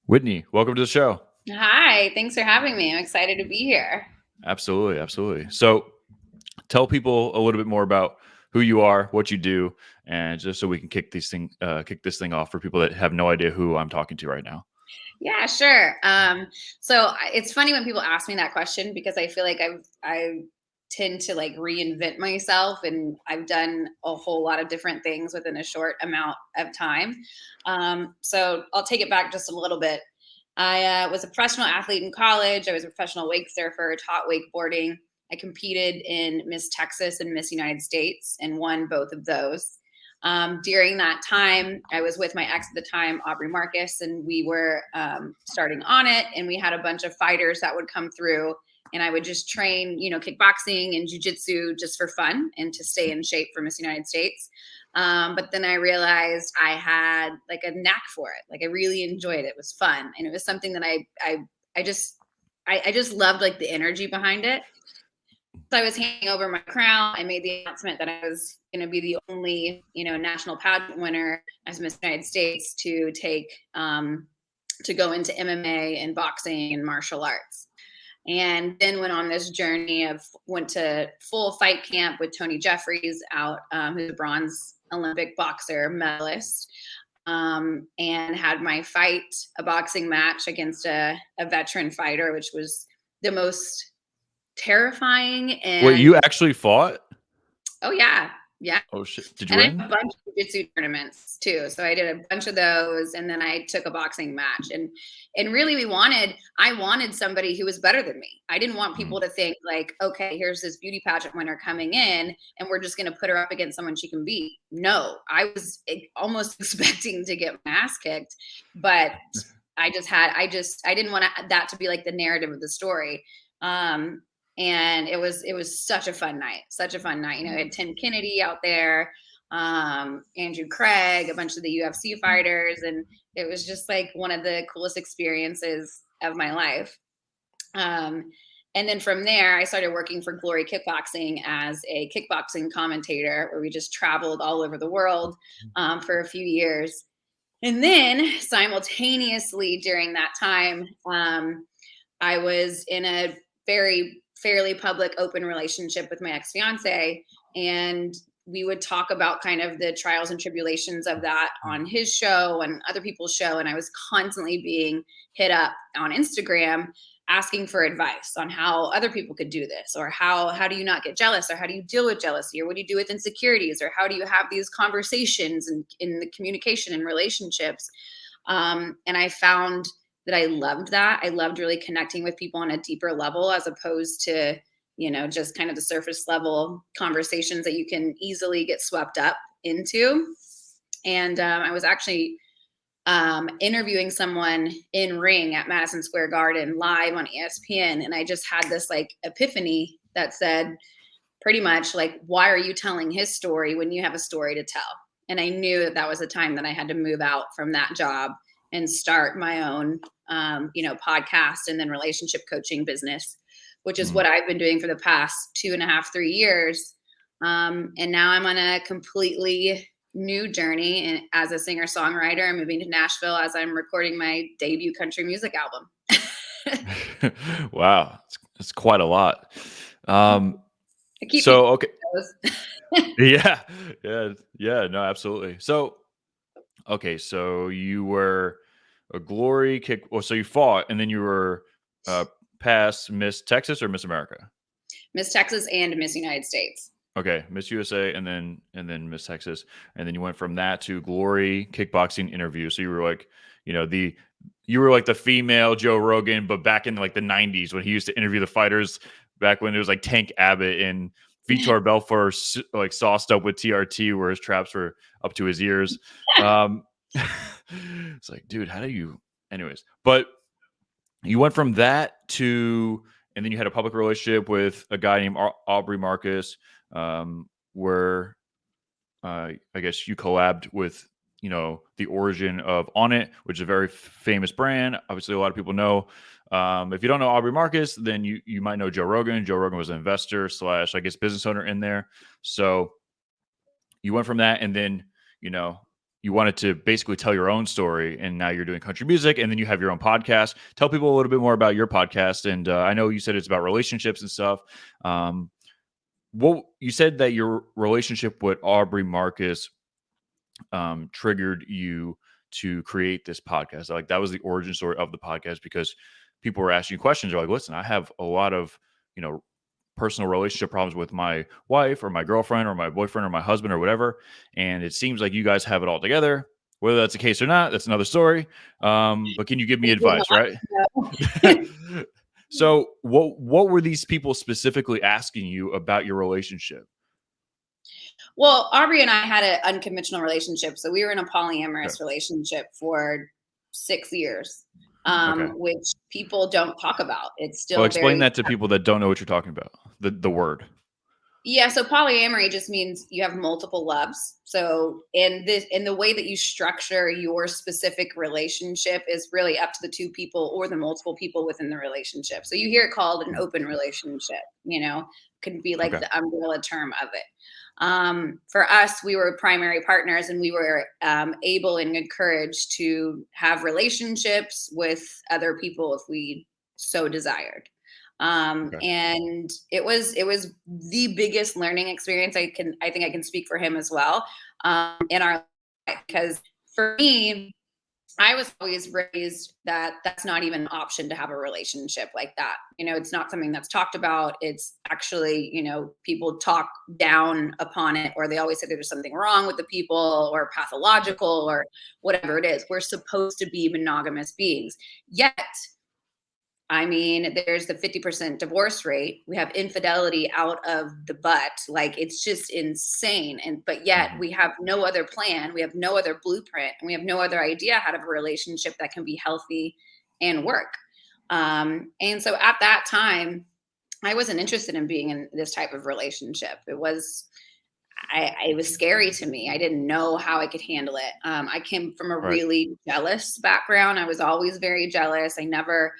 Whitney, welcome to the show. Hi, thanks for having me. I'm excited to be here. Absolutely, absolutely. So, tell people a little bit more about who you are, what you do, and just so we can kick this thing off for people that have no idea who I'm talking to right now. Yeah, sure. It's funny when people ask me that question because I feel like I tend to like reinvent myself, and I've done a whole lot of different things within a short amount of time. So I'll take it back just a little bit. I was a professional athlete in college. I was a professional wake surfer, taught wakeboarding. I competed in Miss Texas and Miss United States and won both of those. During that time, I was with my ex at the time, Aubrey Marcus, and we were starting on it. And we had a bunch of fighters that would come through, and I would just train, kickboxing and jujitsu just for fun and to stay in shape for Miss United States. But then I realized I had like a knack for it. Like I really enjoyed it. It was fun, and it was something that I just loved like the energy behind it. So I was handing over my crown. I made the announcement that I was going to be the only, national pageant winner as Miss United States to take to go into MMA and boxing and martial arts. And then went on this journey went to full fight camp with Tony Jeffries out, who's a bronze Olympic boxer medalist, and had my a boxing match against a veteran fighter, which was the most terrifying. Wait, And you actually fought? oh yeah, Oh shit! Did you and I win? have a bunch of jiu-jitsu tournaments too. So I did a bunch of those, and then I took a boxing match. And really, I wanted somebody who was better than me. I didn't want people to think like, okay, here's this beauty pageant winner coming in, and we're just going to put her up against someone she can beat. No, I was almost expecting to get my ass kicked, but I didn't want that to be like the narrative of the story. And it was such a fun night. I had Tim Kennedy out there, Andrew Craig, a bunch of the UFC fighters, and it was just like one of the coolest experiences of my life. And then from there, I started working for Glory Kickboxing as a kickboxing commentator, where we just traveled all over the world for a few years. And then simultaneously during that time, I was in a fairly public open relationship with my ex-fiance, and we would talk about kind of the trials and tribulations of that on his show and other people's show. And I was constantly being hit up on Instagram asking for advice on how other people could do this, or how do you not get jealous, or how do you deal with jealousy, or what do you do with insecurities, or how do you have these conversations in the communication and relationships. And I found that I loved that. I loved really connecting with people on a deeper level, as opposed to, just kind of the surface level conversations that you can easily get swept up into. And I was actually interviewing someone in Ring at Madison Square Garden live on ESPN. And I just had this like epiphany that said pretty much like, why are you telling his story when you have a story to tell? And I knew that that was the time that I had to move out from that job and start my own, podcast and then relationship coaching business, which is what I've been doing for the past 2.5, 3 years. And now I'm on a completely new journey. And as a singer songwriter, I'm moving to Nashville as I'm recording my debut country music album. Wow, it's quite a lot. I keep So people okay, yeah, yeah, no, absolutely. So okay, so you were a Glory kick. Well, so you fought, and then you were uh, past Miss Texas or Miss America. Miss Texas and Miss United States. Okay, Miss USA, and then Miss Texas, and then you went from that to Glory kickboxing interview. So you were like, you were like the female Joe Rogan, but back in like the '90s when he used to interview the fighters. Back when it was like Tank Abbott and Vitor Belfort, like sauced up with TRT, where his traps were up to his ears. It's like, dude, how do you? Anyways, but you went from that to, and then you had a public relationship with a guy named Aubrey Marcus, where I guess you collabed with, the origin of On It, which is a very famous brand. Obviously, a lot of people know. If you don't know Aubrey Marcus, then you might know Joe Rogan. Joe Rogan was an investor / I guess business owner in there. So you went from that, and then you wanted to basically tell your own story, and now you're doing country music, and then you have your own podcast. Tell people a little bit more about your podcast. And I know you said it's about relationships and stuff. Well, you said that your relationship with Aubrey Marcus triggered you to create this podcast. Like that was the origin story of the podcast, because people were asking you questions. They're like, listen, I have a lot of, personal relationship problems with my wife or my girlfriend or my boyfriend or my husband or whatever. And it seems like you guys have it all together. Whether that's the case or not, that's another story. But can you give me advice, right? So what were these people specifically asking you about your relationship? Well, Aubrey and I had an unconventional relationship. So we were in a polyamorous relationship for 6 years, Okay. which people don't talk about. It's still Well, explain very that to people that don't know what you're talking about. The word. Yeah, so polyamory just means you have multiple loves. So in the way that you structure your specific relationship is really up to the two people or the multiple people within the relationship. So you hear it called an open relationship, could be like the umbrella term of it. For us, we were primary partners, and we were able and encouraged to have relationships with other people if we so desired. And it was the biggest learning experience. I think I can speak for him as well, in our life, because for me, I was always raised that that's not even an option to have a relationship like that. It's not something that's talked about. It's actually, people talk down upon it, or they always say there's something wrong with the people or pathological or whatever it is. We're supposed to be monogamous beings. Yet, there's the 50% divorce rate. We have infidelity out of the butt. Like, it's just insane. But yet we have no other plan. We have no other blueprint, and we have no other idea how to have a relationship that can be healthy and work. And so at that time, I wasn't interested in being in this type of relationship. It was scary to me. I didn't know how I could handle it. I came from a really jealous background. I was always very jealous. I never,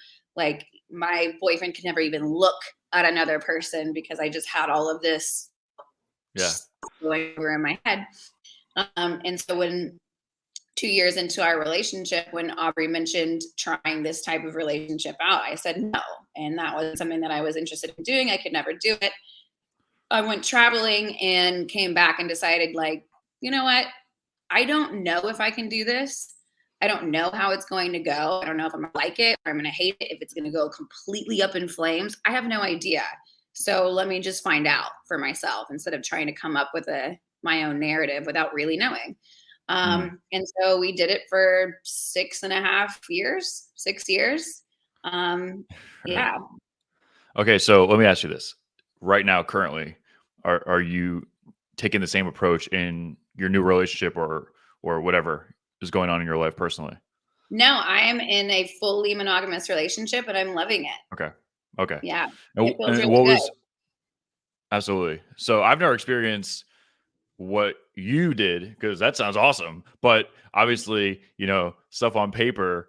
my boyfriend could never even look at another person because I just had all of this going over in my head. And so when 2 years into our relationship, when Aubrey mentioned trying this type of relationship out, I said no. And that was something that I was interested in doing. I could never do it. I went traveling and came back and decided, you know what? I don't know if I can do this. I don't know how it's going to go. I don't know if I'm going to like it or I'm going to hate it, if it's going to go completely up in flames. I have no idea. So let me just find out for myself instead of trying to come up with my own narrative without really knowing. And so we did it for 6.5 years, 6 years. Yeah. Okay. So let me ask you this right now, currently, are you taking the same approach in your new relationship or whatever is going on in your life personally? No, I am in a fully monogamous relationship, and I'm loving it. Okay. Yeah. And, It feels and really what good. was absolutely. So I've never experienced what you did, because that sounds awesome. But obviously, stuff on paper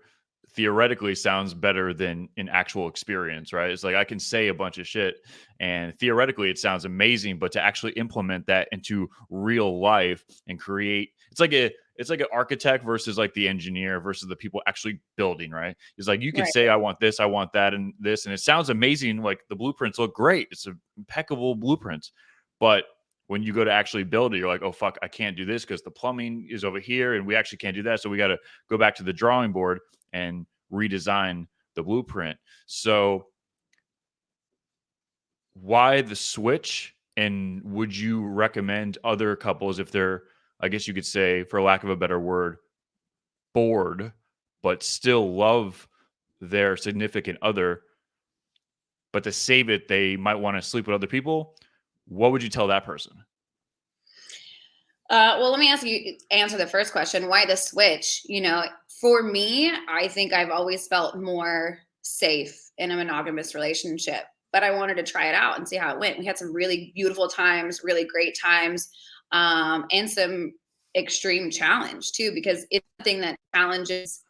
theoretically sounds better than an actual experience, right? It's like I can say a bunch of shit and theoretically it sounds amazing, but to actually implement that into real life and create, it's like an architect versus like the engineer versus the people actually building, right? It's like you can say I want this, I want that, and this, and it sounds amazing. Like the blueprints look great. It's an impeccable blueprints. But when you go to actually build it, you're like, oh, fuck, I can't do this because the plumbing is over here and we actually can't do that. So we got to go back to the drawing board and redesign the blueprint. So why the switch? And would you recommend other couples, if they're, I guess you could say, for lack of a better word, bored, but still love their significant other, but to save it, they might want to sleep with other people? What would you tell that person? Well, let me answer the first question. Why the switch? For me, I think I've always felt more safe in a monogamous relationship, but I wanted to try it out and see how it went. We had some really beautiful times, really great times, and some extreme challenge too, because it's something that challenges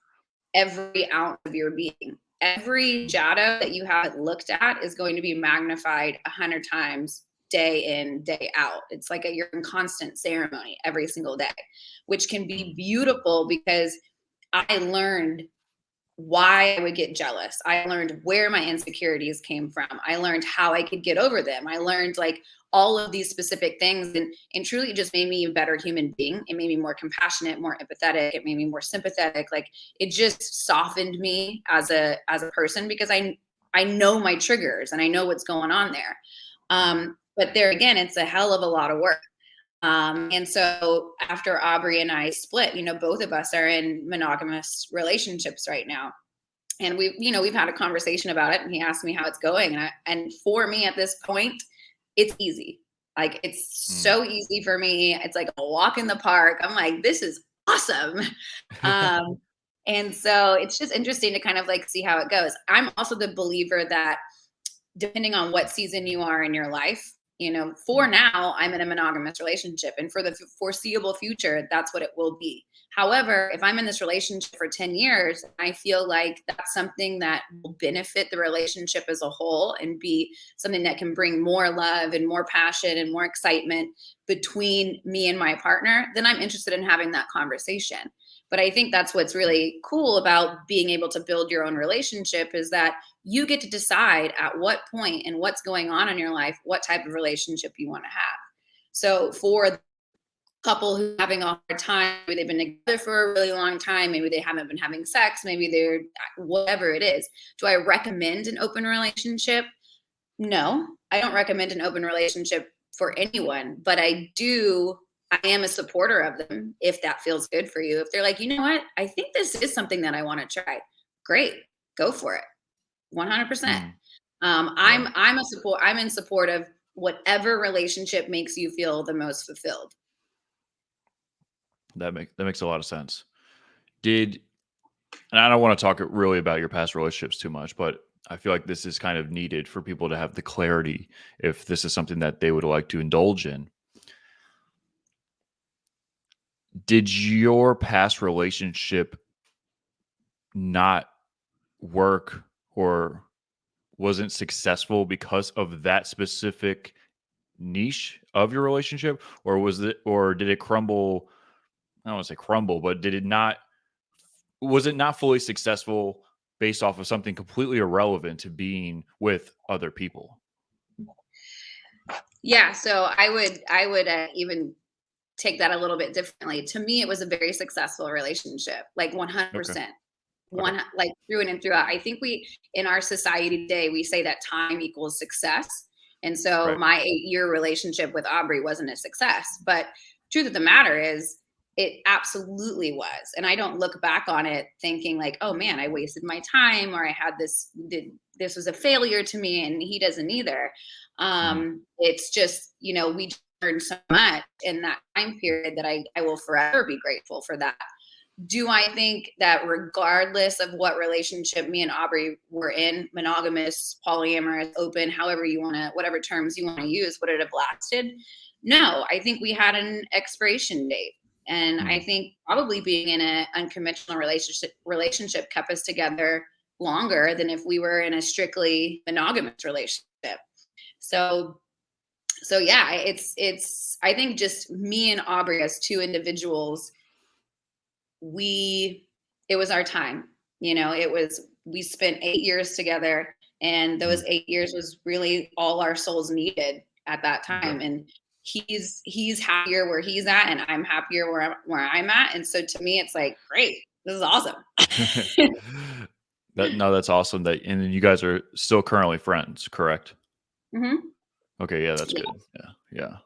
every ounce of your being. Every shadow that you haven't looked at is going to be magnified 100 times day in, day out. It's like you're in constant ceremony every single day, which can be beautiful because I learned why I would get jealous. I learned where my insecurities came from. I learned how I could get over them. I learned like all of these specific things, and truly it just made me a better human being. It made me more compassionate, more empathetic. It made me more sympathetic. Like it just softened me as a person because I know my triggers and I know what's going on there. But there again, it's a hell of a lot of work. And so after Aubrey and I split, both of us are in monogamous relationships right now. And we've had a conversation about it, and he asked me how it's going. And for me at this point, it's easy. Like it's so easy for me. It's like a walk in the park. I'm like, this is awesome. And so it's just interesting to kind of like see how it goes. I'm also the believer that depending on what season you are in your life, for now, I'm in a monogamous relationship, and for the foreseeable future, that's what it will be. However, if I'm in this relationship for 10 years, I feel like that's something that will benefit the relationship as a whole and be something that can bring more love and more passion and more excitement between me and my partner, then I'm interested in having that conversation. But I think that's what's really cool about being able to build your own relationship is that you get to decide at what point and what's going on in your life, what type of relationship you want to have. So for the couple who's having a hard time, maybe they've been together for a really long time, maybe they haven't been having sex, maybe they're whatever it is. Do I recommend an open relationship? No, I don't recommend an open relationship for anyone, but I am a supporter of them if that feels good for you. If they're like, you know what, I think this is something that I want to try. Great, go for it. 100%. I'm in support of whatever relationship makes you feel the most fulfilled. That makes a lot of sense. And I don't want to talk really about your past relationships too much, but I feel like this is kind of needed for people to have the clarity if this is something that they would like to indulge in. Did your past relationship not work or wasn't successful because of that specific niche of your relationship, or did it crumble? I don't want to say crumble, but was it not fully successful based off of something completely irrelevant to being with other people? Yeah, so I would even take that a little bit differently. To me, it was a very successful relationship, like 100%. Okay. Like through and throughout. I think in our society today, we say that time equals success. And so Right. my 8-year relationship with Aubrey wasn't a success, but truth of the matter is it absolutely was. And I don't look back on it thinking like, oh man, I wasted my time, or I had this was a failure to me, and he doesn't either. It's just, we learned so much in that time period that I will forever be grateful for that. Do I think that regardless of what relationship me and Aubrey were in, monogamous, polyamorous, open, whatever terms you want to use, would it have lasted? No, I think we had an expiration date. And I think probably being in an unconventional relationship kept us together longer than if we were in a strictly monogamous relationship. So yeah, it's I think just me and Aubrey as two individuals, it was our time. We spent 8 years together, and those 8 years was really all our souls needed at that time. And he's happier where he's at, and I'm happier where I'm at. And so to me, it's like, great, this is awesome. That's awesome. And then you guys are still currently friends, correct? Mm-hmm. Okay, yeah, that's good. Yeah.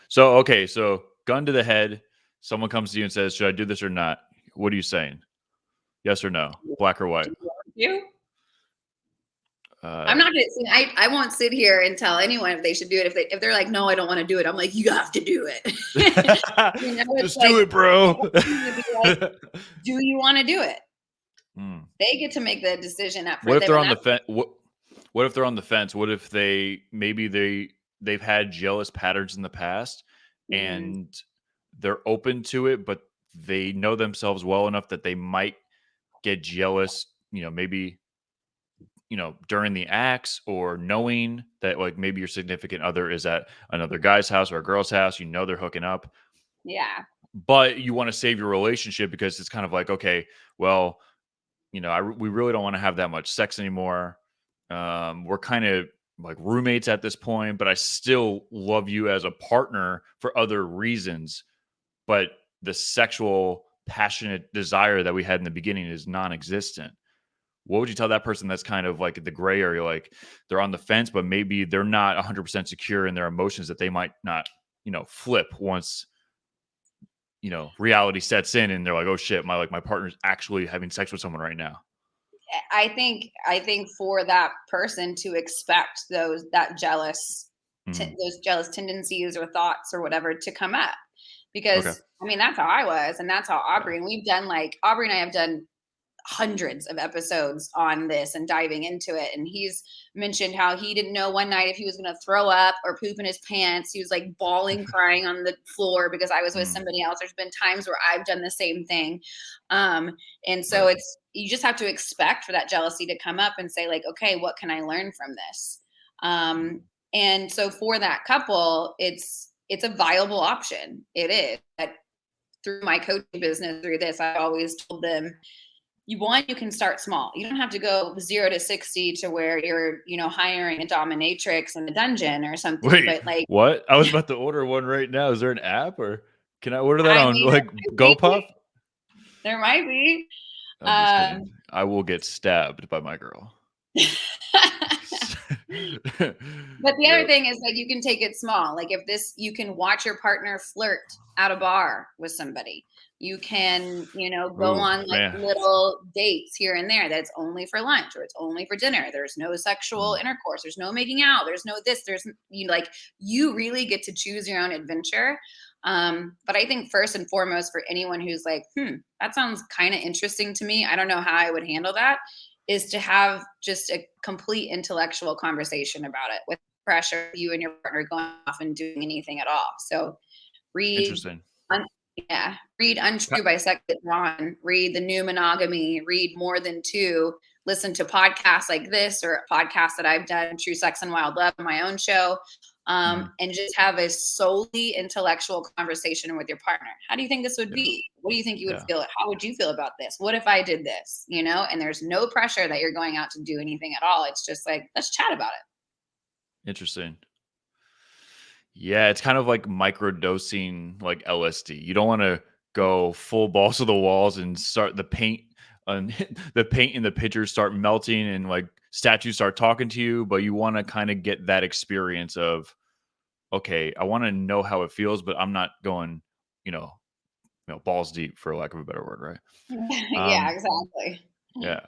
So gun to the head, someone comes to you and says, "Should I do this or not?" What are you saying? Yes or no? Black or white? You? I'm not gonna. I won't sit here and tell anyone if they should do it. If they're like, no, I don't want to do it. I'm like, you have to do it. Just do it, bro. Like, do you want to do it? They get to make the decision for what if them. They're on the fence? What if they're on the fence? What if they've had jealous patterns in the past and they're open to it, but they know themselves well enough that they might get jealous, maybe during the acts, or knowing that like maybe your significant other is at another guy's house or a girl's house, they're hooking up, Yeah. but you want to save your relationship because it's kind of like, okay, well, we really don't want to have that much sex anymore. We're kind of like roommates at this point, but I still love you as a partner for other reasons. But the sexual, passionate desire that we had in the beginning is non-existent. What would you tell that person that's kind of like the gray area, like they're on the fence, but maybe they're not 100% secure in their emotions, that they might not, flip once, reality sets in and they're like, oh shit, my partner's actually having sex with someone right now. I think for that person to expect those Mhm. jealous tendencies or thoughts or whatever to come up, Okay. because I mean that's how I was, and that's how Yeah. Aubrey, and Aubrey and I have done hundreds of episodes on this and diving into it. And he's mentioned how he didn't know one night if he was going to throw up or poop in his pants. He was like bawling, crying on the floor because I was with Mm. somebody else. There's been times where I've done the same thing. And so Right. you just have to expect for that jealousy to come up and say like, okay, what can I learn from this? Mm. And so for that couple, it's a viable option. It is. But through my coaching business, through this, I always told them, you can start small. You don't have to go 0 to 60 to where you're, hiring a dominatrix in a dungeon or something. Wait, But like, what? I was about to order one right now. Is there an app, or can I order that I on mean, like GoPuff? there might be. I'm just kidding. Um, I will get stabbed by my girl. but the other Yep. thing is like you can take it small. Like you can watch your partner flirt at a bar with somebody. You can, go Ooh, on like man. little dates here and there that's only for lunch or it's only for dinner. There's no sexual Mm. intercourse. There's no making out. There's no this. You really get to choose your own adventure. But I think first and foremost for anyone who's like, that sounds kind of interesting to me. I don't know how I would handle that, is to have just a complete intellectual conversation about it with pressure, you and your partner going off and doing anything at all. So read Interesting. read Untrue by Second Ron, read The New Monogamy, read More Than Two, listen to podcasts like this or podcasts that I've done, True Sex and Wild Love, my own show, Mhm. and just have a solely intellectual conversation with your partner. How do you think this would Yeah. be? What do you think you would Yeah. feel? How would you feel about this? What if I did this? And there's no pressure that you're going out to do anything at all. It's just like, let's chat about it. Interesting. Yeah, it's kind of like microdosing like LSD. You don't want to go full balls to the walls and start the paint and the paint in the pictures start melting and like statues start talking to you, but you want to kind of get that experience of, okay, I want to know how it feels, but I'm not going, you know, balls deep, for lack of a better word, right? Yeah, Um, exactly. yeah.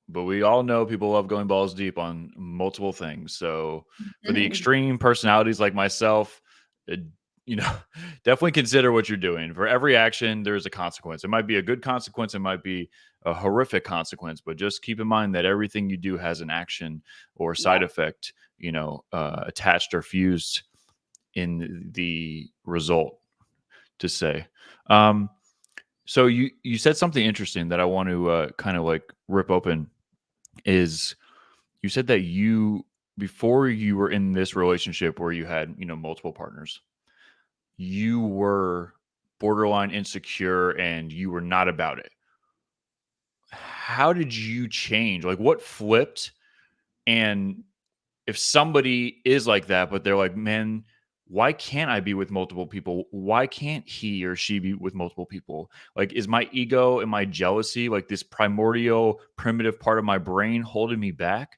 But we all know people love going balls deep on multiple things. So for the extreme personalities like myself, uh, you know, definitely consider what you're doing. For every action, there's a consequence. It might be a good consequence, it might be a horrific consequence, but just keep in mind that everything you do has an action or side Yeah. effect, attached or fused in the result, to say. Um, so you said something interesting that I want to kind of like rip open. Is you said that you, before you were in this relationship where you had multiple partners, you were borderline insecure and you were not about it. How did you change? Like, what flipped? And if somebody is like that, but they're like, man, why can't I be with multiple people? Why can't he or she be with multiple people? Like, is my ego and my jealousy, like this primordial, primitive part of my brain, holding me back?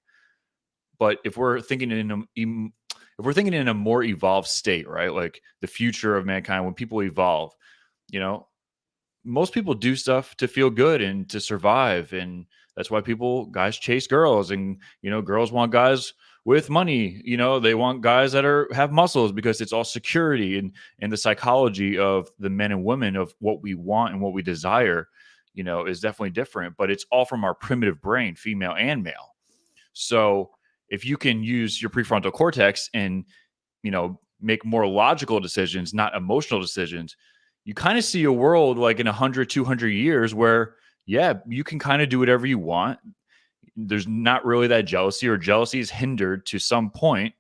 But if we're thinking if we're thinking in a more evolved state, right? Like the future of mankind, when people evolve, you know, most people do stuff to feel good and to survive, and that's why guys chase girls, and girls want guys with money. They want guys that have muscles, because it's all security, and the psychology of the men and women of what we want and what we desire, is definitely different. But it's all from our primitive brain, female and male. So if you can use your prefrontal cortex and make more logical decisions, not emotional decisions, you kind of see a world like in 100, 200 years where, yeah, you can kind of do whatever you want. there's not really that jealousy, or jealousy is hindered to some point.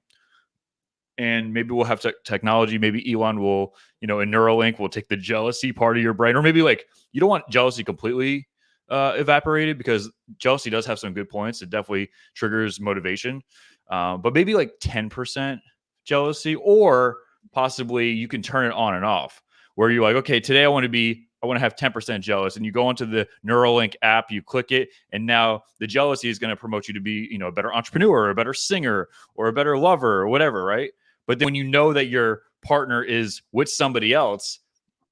And maybe we'll have technology. Maybe Elon will, in Neuralink, will take the jealousy part of your brain, or maybe like you don't want jealousy completely evaporated, because jealousy does have some good points. It definitely triggers motivation, but maybe like 10% jealousy, or possibly you can turn it on and off, where you're like, okay, today I want to have 10% jealous, and you go onto the Neuralink app, you click it, and now the jealousy is going to promote you to be, a better entrepreneur, or a better singer, or a better lover, or whatever, right? But then when you know that your partner is with somebody else,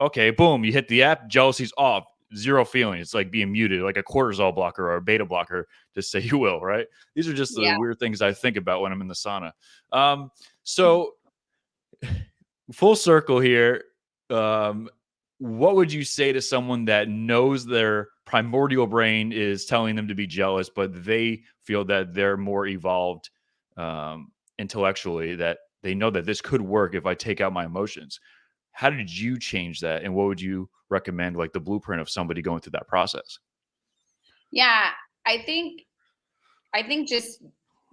okay, boom, you hit the app, jealousy's off, zero feeling. It's like being muted, like a cortisol blocker or a beta blocker, to say you will, right? These are just the Yeah. weird things I think about when I'm in the sauna. So full circle here. What would you say to someone that knows their primordial brain is telling them to be jealous, but they feel that they're more evolved intellectually, that they know that this could work if I take out my emotions? How did you change that? And what would you recommend, like the blueprint of somebody going through that process? Yeah. I think just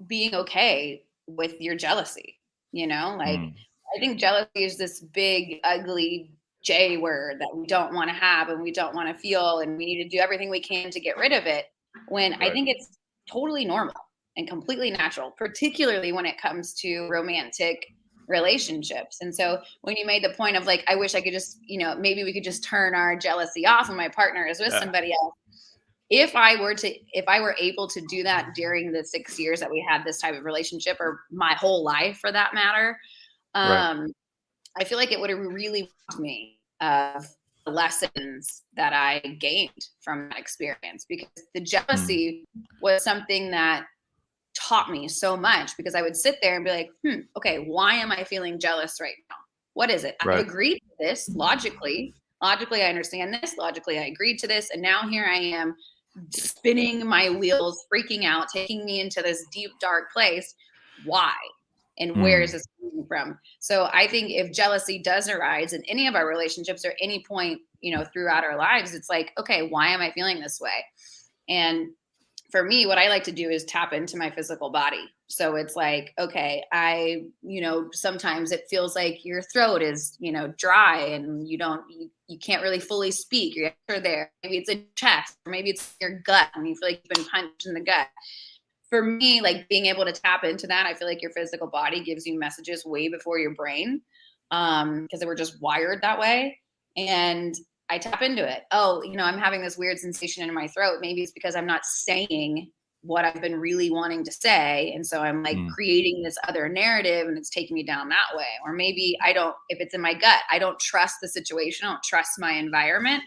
being okay with your jealousy, like Mm, I think jealousy is this big, ugly J word that we don't want to have and we don't want to feel, and we need to do everything we can to get rid of it. When I right. think it's totally normal and completely natural, particularly when it comes to romantic relationships. And so when you made the point of like, I wish I could just, maybe we could just turn our jealousy off when my partner is with Yeah. somebody else. If I were able to do that during the 6 years that we had this type of relationship, or my whole life for that matter, Right. I feel like it would have really taught me of the lessons that I gained from that experience, because the Mm, jealousy was something that taught me so much, because I would sit there and be like, okay, why am I feeling jealous right now? What is it? I've right. agreed to this logically. Logically, I understand this. Logically, I agreed to this. And now here I am spinning my wheels, freaking out, taking me into this deep, dark place. Why? And where is Mm, this coming from? So I think if jealousy does arise in any of our relationships or any point, throughout our lives, it's like, okay, why am I feeling this way? And for me, what I like to do is tap into my physical body. So it's like, okay, sometimes it feels like your throat is, dry, and you can't really fully speak. You're there. Maybe it's a chest, or maybe it's your gut, and you feel like you've been punched in the gut. For me, like being able to tap into that, I feel like your physical body gives you messages way before your brain, because we're just wired that way. And I tap into it. Oh, I'm having this weird sensation in my throat. Maybe it's because I'm not saying what I've been really wanting to say. And so I'm like mm, creating this other narrative, and it's taking me down that way. Or maybe if it's in my gut, I don't trust the situation. I don't trust my environment.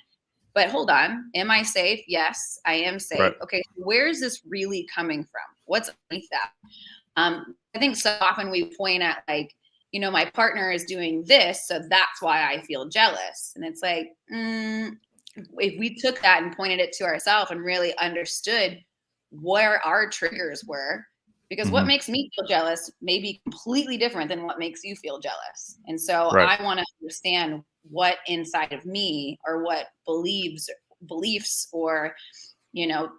But hold on, am I safe? Yes, I am right. safe. Okay, so where is this really coming from? What's underneath that? I think so often we point at like, my partner is doing this, so that's why I feel jealous. And it's like, if we took that and pointed it to ourselves and really understood where our triggers were, because what Hmm. makes me feel jealous may be completely different than what makes you feel jealous. And so Right. I want to understand what inside of me, or what beliefs, or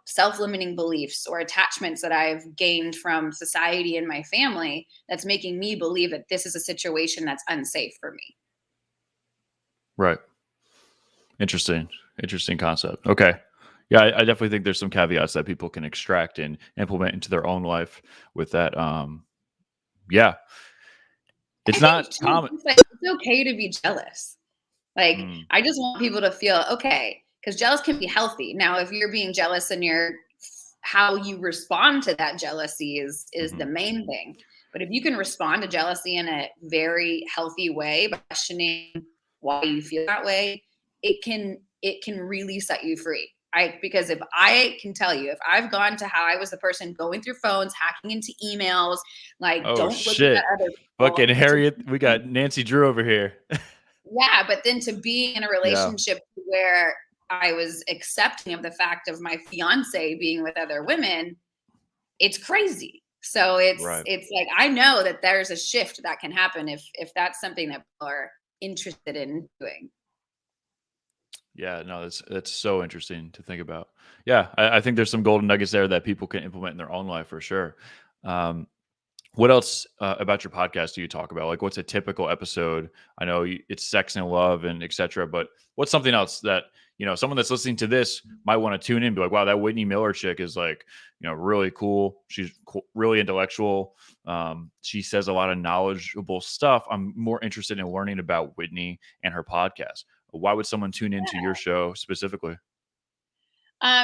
self-limiting beliefs or attachments that I've gained from society and my family, that's making me believe that this is a situation that's unsafe for me. Right. Interesting concept. Okay. Yeah, I definitely think there's some caveats that people can extract and implement into their own life with that. Yeah, I it's think not too, common. it's like it's okay to be jealous. Like, Mm, I just want people to feel okay, because jealous can be healthy. Now, if you're being jealous and how you respond to that jealousy is hmm. the main thing. But if you can respond to jealousy in a very healthy way by questioning why you feel that way, it can really set you free. Because if I can tell you, if I've gone to how I was the person going through phones, hacking into emails, like Oh don't look at shit! that other Fucking people, to Harriet, we got Nancy Drew over here. yeah, but then to be in a Yeah. relationship where I was accepting of the fact of my fiance being with other women, it's crazy. So it's Right. it's like I know that there's a shift that can happen if that's something that people are interested in doing. Yeah, no, that's so interesting to think about. Yeah, I think there's some golden nuggets there that people can implement in their own life for sure. Um, what else about your podcast do you talk about? Like, what's a typical episode? I know it's sex and love and etc. But what's something else that someone that's listening to this might want to tune in and be like, wow, that Whitney Miller chick is like, really cool. She's really intellectual. She says a lot of knowledgeable stuff. I'm more interested in learning about Whitney and her podcast. Why would someone tune into your show specifically?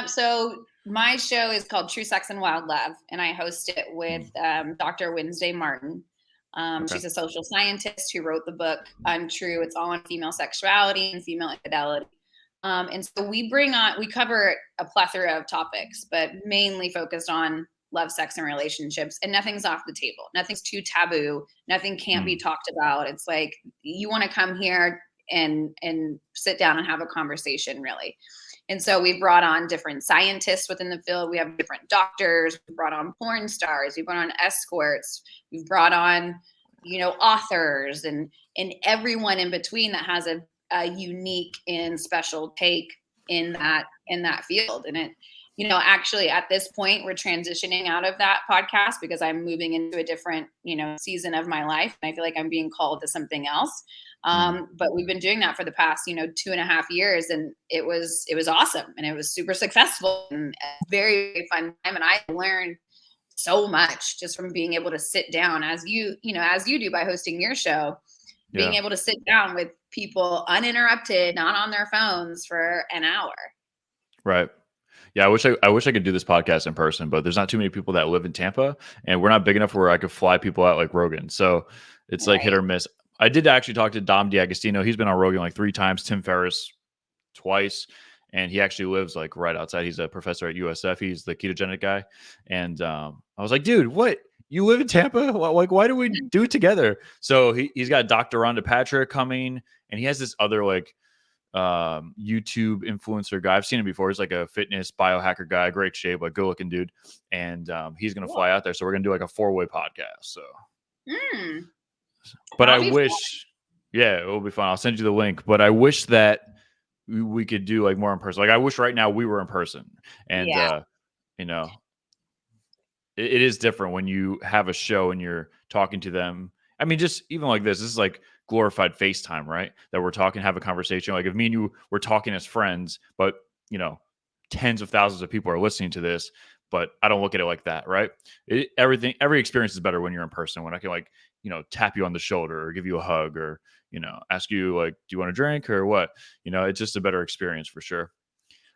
So my show is called True Sex and Wild Love, and I host it with Dr. Wednesday Martin. Okay. She's a social scientist who wrote the book Untrue. It's all on female sexuality and female infidelity. And so we cover a plethora of topics, but mainly focused on love, sex, and relationships. And nothing's off the table. Nothing's too taboo. Nothing can't be talked about. It's like you want to come here and sit down and have a conversation, really. And so we brought on different scientists within the field. We have different doctors. We brought on porn stars. We brought on escorts. We've brought on, authors and everyone in between that has a unique and special take in that field. And it, actually at this point, we're transitioning out of that podcast because I'm moving into a different, season of my life. And I feel like I'm being called to something else. But we've been doing that for the past, 2.5 years, and it was awesome, and it was super successful and a very, very fun time. And I learned so much just from being able to sit down as you do by hosting your show, being able to sit down with people uninterrupted, not on their phones for an hour. Right. Yeah, I wish I could do this podcast in person, but there's not too many people that live in Tampa, and we're not big enough where I could fly people out like Rogan. So it's like hit or miss. I did actually talk to Dom D'Agostino. He's been on Rogan like 3 times, Tim Ferriss twice, and he actually lives like right outside. He's a professor at USF. He's the ketogenic guy. And I was like, dude, what? You live in Tampa? Like, why do we do it together? So he's got Dr. Rhonda Patrick coming, and he has this other like YouTube influencer guy. I've seen him before. He's like a fitness biohacker guy, great shape, like good looking dude. And he's going to fly out there. So we're going to do like a 4-way podcast. So, but I wish, it will be fun. I'll send you the link, but I wish that we could do like more in person. Like I wish right now we were in person, and it is different when you have a show and you're talking to them. I mean, just even like this is like glorified FaceTime, right? That we're talking, have a conversation. Like if me and you were talking as friends, but tens of thousands of people are listening to this, but I don't look at it like that, right? Every experience is better when you're in person, when I can like, tap you on the shoulder or give you a hug or, ask you like, do you want a drink or what? It's just a better experience for sure.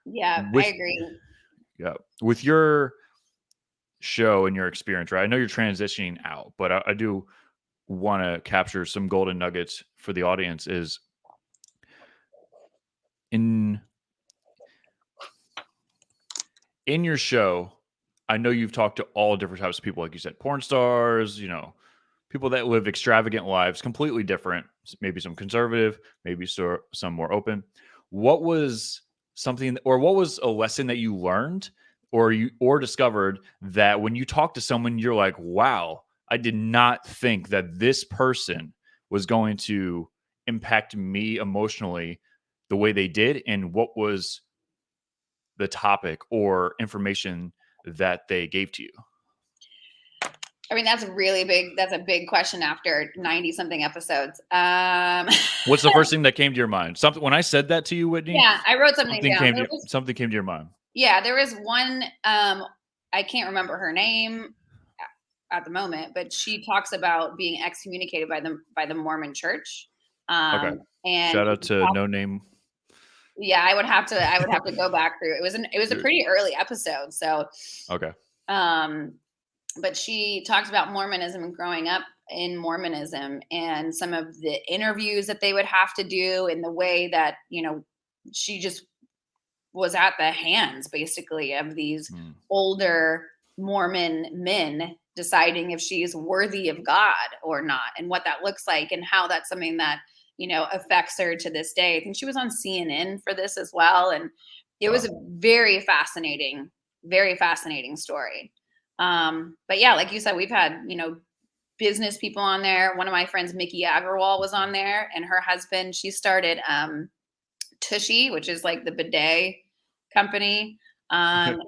Yeah, I agree. Yeah. With your show and your experience, right? I know you're transitioning out, but I do want to capture some golden nuggets for the audience is in your show. I know you've talked to all different types of people, like you said, porn stars, people that live extravagant lives, completely different, maybe some conservative, maybe some more open. What was a lesson that you learned or discovered that when you talk to someone, you're like, wow, I did not think that this person was going to impact me emotionally the way they did, and what was the topic or information that they gave to you? I mean, that's a big question after 90 something episodes. What's the first thing that came to your mind? Something when I said that to you, Whitney? Yeah, I wrote something down. Something came to your mind. Yeah, there was one, I can't remember her name at the moment, but she talks about being excommunicated by the Mormon church. Okay. And shout out to No Name. Yeah, I would have to go back through. It was a pretty early episode. So okay. But she talks about Mormonism and growing up in Mormonism and some of the interviews that they would have to do and the way that, she just was at the hands basically of these older Mormon men deciding if she is worthy of God or not, and what that looks like and how that's something that, affects her to this day. I think she was on CNN for this as well. And it was a very fascinating story. But yeah, like you said, we've had, business people on there. One of my friends, Mickey Agarwal, was on there, and her husband, she started Tushy, which is like the bidet company. Shout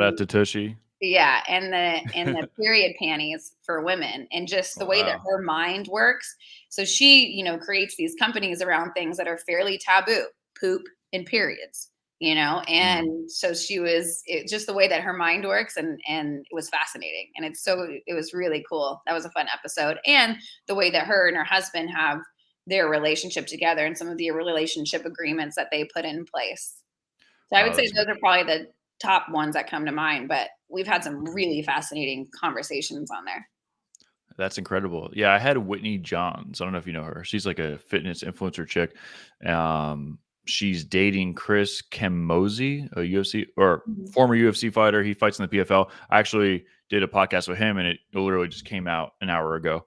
out And to Tushy. yeah, and the period panties for women, and just the way that Wow. her mind works. So she, creates these companies around things that are fairly taboo, poop and periods, and so just the way that her mind works, and it was fascinating, and it was really cool. That was a fun episode, and the way that her and her husband have their relationship together, and some of the relationship agreements that they put in place. So I would Wow, say that's those are probably the top ones that come to mind, but we've had some really fascinating conversations on there. That's incredible. Yeah, I had Whitney Johns. I don't know if you know her. She's like a fitness influencer chick. She's dating Chris Camozzi, a UFC or Mhm. former UFC fighter. He fights in the PFL. I actually did a podcast with him, and it literally just came out an hour ago.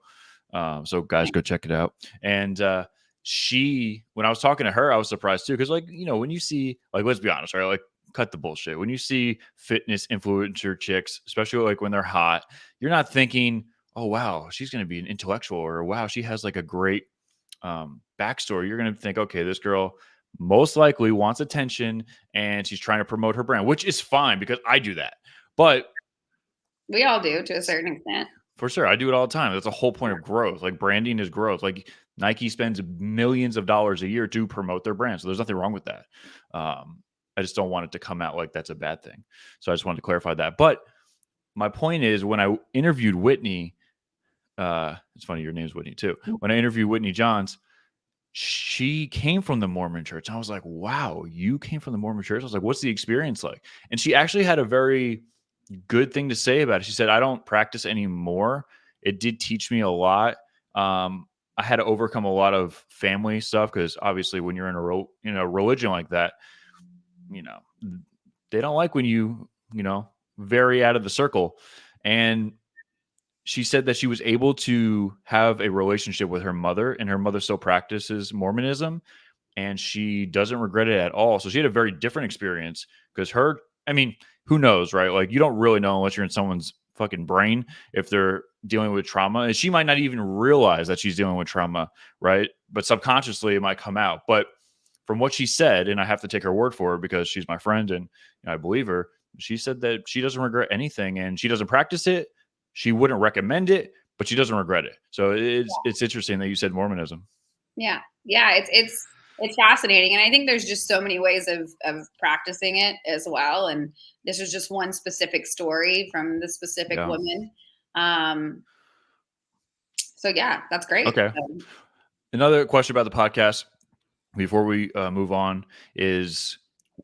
So guys, go check it out. And when I was talking to her, I was surprised too, because when you see, let's be honest, right? Like, cut the bullshit. When you see fitness influencer chicks, especially like when they're hot, you're not thinking, oh wow, she's going to be an intellectual, or wow, she has like a great backstory. You're going to think, okay, this girl most likely wants attention and she's trying to promote her brand, which is fine because I do that. But We all do to a certain extent. for sure, I do it all the time. That's the whole point of growth. Like, branding is growth. Like, Nike spends millions of dollars a year to promote their brand, so there's nothing wrong with that. I just don't want it to come out like that's a bad thing. So I just wanted to clarify that. But my point is, when I interviewed Whitney, it's funny your name's Whitney too. When I interviewed Whitney Johns, she came from the Mormon church. I was like, wow, you came from the Mormon church? I was like, what's the experience like? And she actually had a very good thing to say about it. She said, I don't practice anymore. It did teach me a lot. I had to overcome a lot of family stuff, because obviously when you're in a religion like that, you know, they don't like when you vary out of the circle. And she said that she was able to have a relationship with her mother, and her mother still practices Mormonism, and she doesn't regret it at all. So she had a very different experience, because who knows, right? Like, you don't really know unless you're in someone's fucking brain if they're dealing with trauma. And she might not even realize that she's dealing with trauma, right? But subconsciously it might come out. But from what she said, and I have to take her word for it because she's my friend and I believe her, she said that she doesn't regret anything, and she doesn't practice it. She wouldn't recommend it, but she doesn't regret it. So it's interesting that you said Mormonism. Yeah. It's fascinating. And I think there's just so many ways of practicing it as well. And this is just one specific story from the specific Yeah. woman. So yeah, that's great. Okay. Another question about the podcast before we move on is,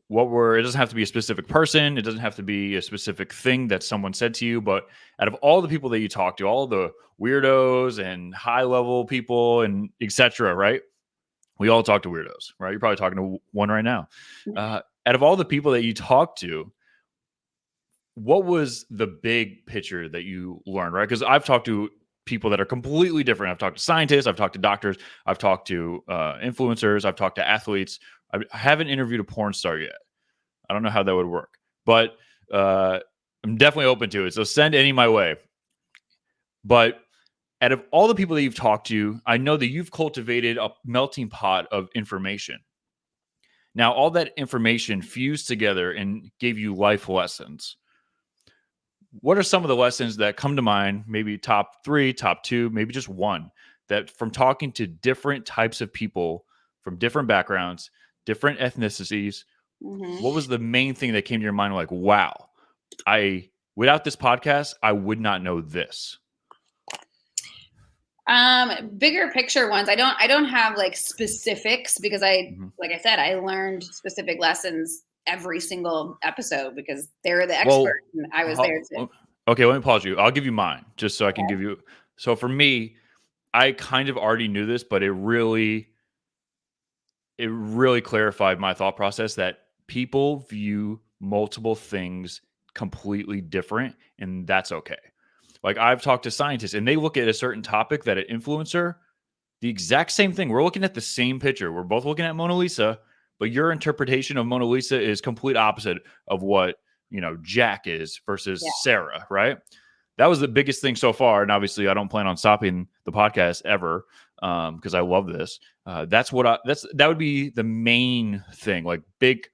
it doesn't have to be a specific person. It doesn't have to be a specific thing that someone said to you, but out of all the people that you talk to, all the weirdos and high level people and etc., right? We all talk to weirdos, right? You're probably talking to one right now. Out of all the people that you talk to, what was the big picture that you learned, right? Because I've talked to people that are completely different. I've talked to scientists, I've talked to doctors, I've talked to influencers, I've talked to athletes. I haven't interviewed a porn star yet. I don't know how that would work, but I'm definitely open to it. So send any my way. But out of all the people that you've talked to, I know that you've cultivated a melting pot of information. Now, all that information fused together and gave you life lessons. What are some of the lessons that come to mind? Maybe top 3, top 2, maybe just one, that from talking to different types of people from different backgrounds, different ethnicities, what was the main thing that came to your mind? Like, wow, without this podcast, I would not know this. Bigger picture ones. I don't have like specifics, because like I said, I learned specific lessons every single episode because they're the expert and I was there to. Okay, let me pause you. I'll give you mine just so I can give you. So for me, I kind of already knew this, but it really clarified my thought process that people view multiple things completely different, and that's okay. Like, I've talked to scientists and they look at a certain topic that an influencer, the exact same thing. We're looking at the same picture. We're both looking at Mona Lisa, but your interpretation of Mona Lisa is complete opposite of what, Jack is versus Sarah, right? That was the biggest thing so far. And obviously I don't plan on stopping the podcast ever. because I love this. That would be the main thing, like big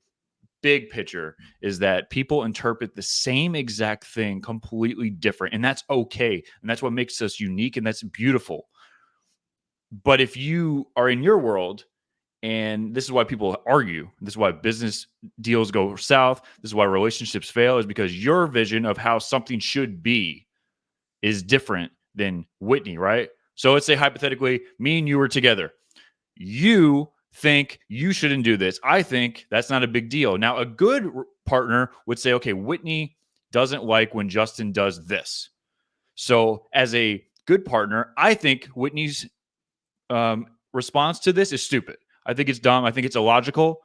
picture, is that people interpret the same exact thing completely different, and that's okay, and that's what makes us unique, and that's beautiful. But if you are in your world, and this is why people argue, this is why business deals go south, this is why relationships fail, is because your vision of how something should be is different than Whitney, right? So let's say hypothetically, me and you were together. You think you shouldn't do this. I think that's not a big deal. Now, a good partner would say, okay, Whitney doesn't like when Justin does this. So, as a good partner, I think Whitney's response to this is stupid. I think it's dumb. I think it's illogical.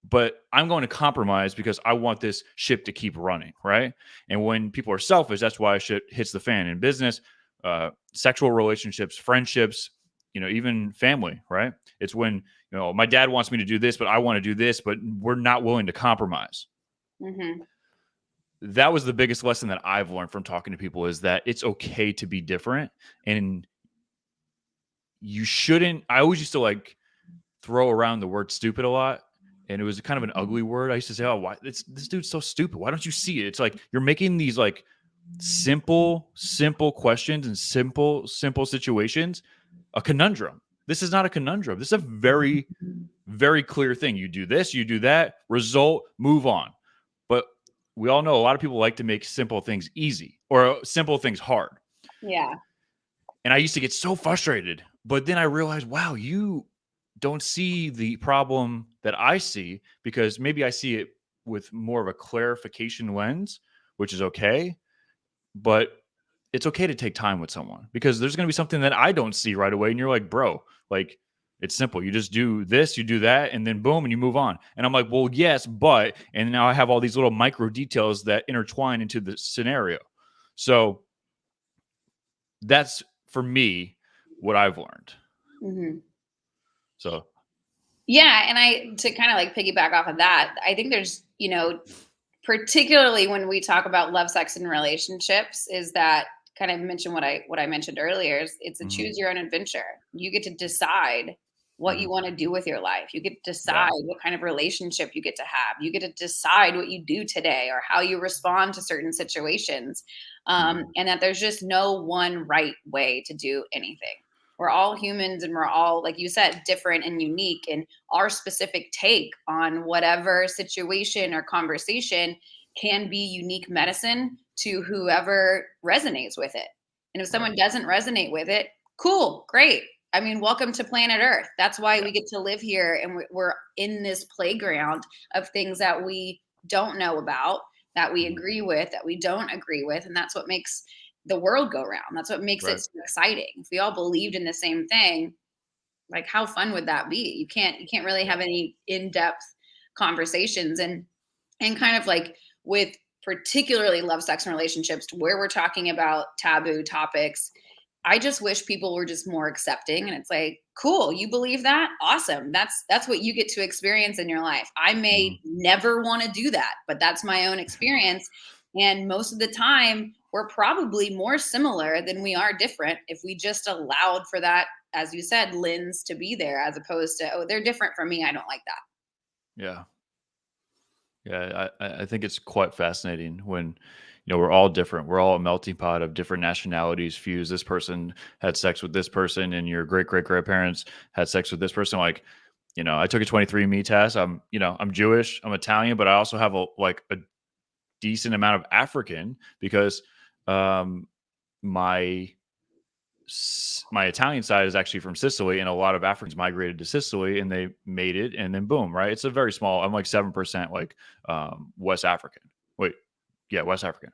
But I'm going to compromise because I want this ship to keep running, right? And when people are selfish, that's why shit hits the fan in business, sexual relationships, friendships, even family, right? It's when, my dad wants me to do this, but I want to do this, but we're not willing to compromise. Mm-hmm. That was the biggest lesson that I've learned from talking to people, is that it's okay to be different. And you shouldn't, I always used to like throw around the word stupid a lot. And it was kind of an ugly word. I used to say, "Oh, why this dude's so stupid? Why don't you see it?" It's like you're making these like simple questions and simple situations a conundrum. This is not a conundrum. This is a very, very clear thing. You do this, you do that, result, move on. But we all know a lot of people like to make simple things easy or simple things hard. Yeah. And I used to get so frustrated. But then I realized, wow, you don't see the problem that I see, because maybe I see it with more of a clarification lens, which is okay. But it's okay to take time with someone, because there's going to be something that I don't see right away. And you're like, bro, like, it's simple. You just do this, you do that, and then boom, and you move on. And I'm like, well, yes, but, and now I have all these little micro details that intertwine into the scenario. So that's, for me, what I've learned. Mm-hmm. So, yeah. And to kind of like piggyback off of that, I think there's, particularly when we talk about love, sex, and relationships, is that kind of mention what I mentioned earlier, is it's a choose your own adventure. You get to decide what you want to do with your life. You get to decide what kind of relationship you get to have. You get to decide what you do today or how you respond to certain situations. And that there's just no one right way to do anything. We're all humans, and we're all, like you said, different and unique. And our specific take on whatever situation or conversation can be unique medicine to whoever resonates with it. And if someone doesn't resonate with it, cool, great. I mean, welcome to planet Earth. That's why we get to live here, and we're in this playground of things that we don't know about, that we agree with, that we don't agree with. And that's what makes the world go round. That's what makes it so exciting. If we all believed in the same thing, like, how fun would that be? You can't really have any in-depth conversations. And kind of like with particularly love, sex, and relationships, where we're talking about taboo topics, I just wish people were just more accepting. And it's like, cool, you believe that? Awesome. That's what you get to experience in your life. I may never want to do that, but that's my own experience. And most of the time, we're probably more similar than we are different, if we just allowed for that, as you said, lens to be there, as opposed to, oh, they're different from me, I don't like that. Yeah. Yeah, I think it's quite fascinating when, we're all different. We're all a melting pot of different nationalities fused. This person had sex with this person, and your great grandparents had sex with this person. Like, I took a 23andMe test. I'm Jewish, I'm Italian, but I also have a decent amount of African, because my Italian side is actually from Sicily, and a lot of Africans migrated to Sicily, and they made it, and then boom, right? It's a very small. I'm like 7% like West African. West African,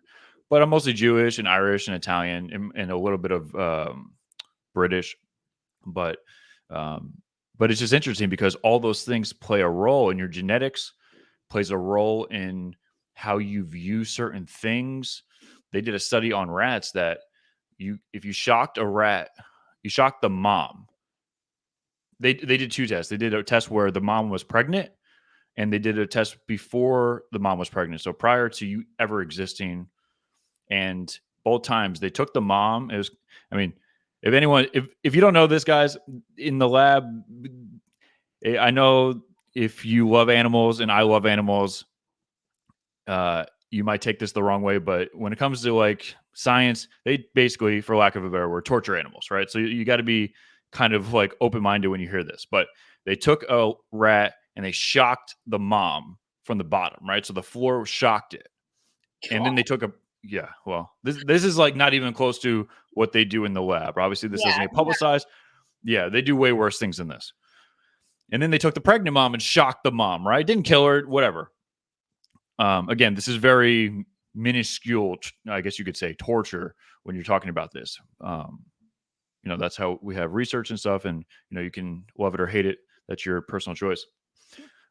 but I'm mostly Jewish and Irish and Italian, and a little bit of British, but it's just interesting because all those things play a role in your genetics, plays a role in how you view certain things. They did a study on rats that if you shocked a rat, you shocked the mom. They did two tests. They did a test where the mom was pregnant, and they did a test before the mom was pregnant. So prior to you ever existing, and both times they took the mom. if you don't know this, guys, in the lab, I know if you love animals and I love animals, you might take this the wrong way, but when it comes to like science, they basically, for lack of a better word, torture animals, right? So you got to be kind of like open-minded when you hear this. But they took a rat and they shocked the mom from the bottom, right? So the floor shocked it. And then they took this is like not even close to what they do in the lab. Obviously, this doesn't get publicized. Yeah, they do way worse things than this. And then they took the pregnant mom and shocked the mom, right? Didn't kill her, whatever. Again, this is very minuscule, I guess you could say, torture when you're talking about this. That's how we have research and stuff, and you can love it or hate it. That's your personal choice,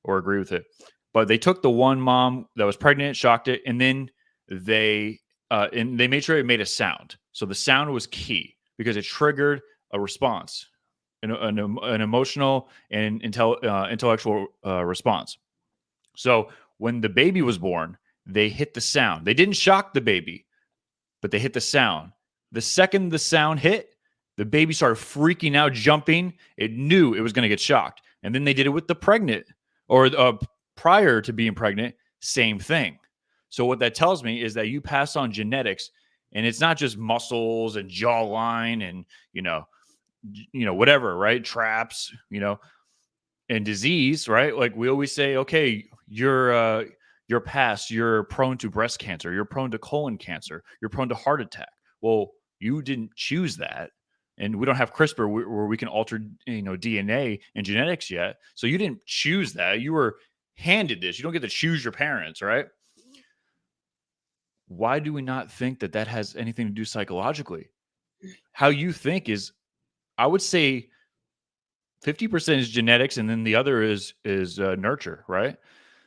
or agree with it. But they took the one mom that was pregnant, shocked it, and then they made sure it made a sound. So the sound was key because it triggered a response, an emotional and intellectual response. So when the baby was born, they hit the sound. They didn't shock the baby, but they hit the sound. The second the sound hit, the baby started freaking out, jumping. It knew it was going to get shocked. And then they did it with the pregnant, or prior to being pregnant, same thing. So what that tells me is that you pass on genetics, and it's not just muscles and jawline and whatever, right? Traps, and disease, right? Like we always say, okay, you're past, you're prone to breast cancer, you're prone to colon cancer, you're prone to heart attack. Well, you didn't choose that, and we don't have CRISPR where we can alter DNA and genetics yet. So you didn't choose that. You were handed this. You don't get to choose your parents, right? Why do we not think that has anything to do psychologically? How you think is, I would say, 50% is genetics, and then the other is nurture, right?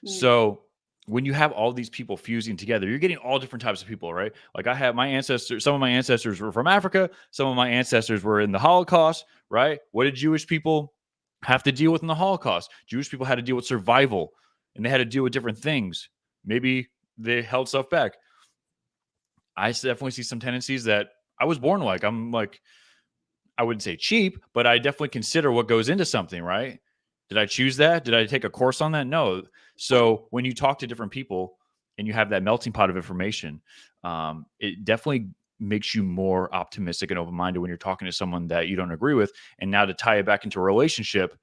So when you have all these people fusing together, you're getting all different types of people, right? Like I have my ancestors, some of my ancestors were from Africa, some of my ancestors were in the Holocaust, right? What did Jewish people have to deal with in the Holocaust? Jewish people had to deal with survival, and they had to deal with different things. Maybe they held stuff back. I definitely see some tendencies that I was born like. I'm like, I wouldn't say cheap, but I definitely consider what goes into something, right? Did I choose that? Did I take a course on that? No. So when you talk to different people and you have that melting pot of information, it definitely makes you more optimistic and open-minded when you're talking to someone that you don't agree with. And now to tie it back into a relationship,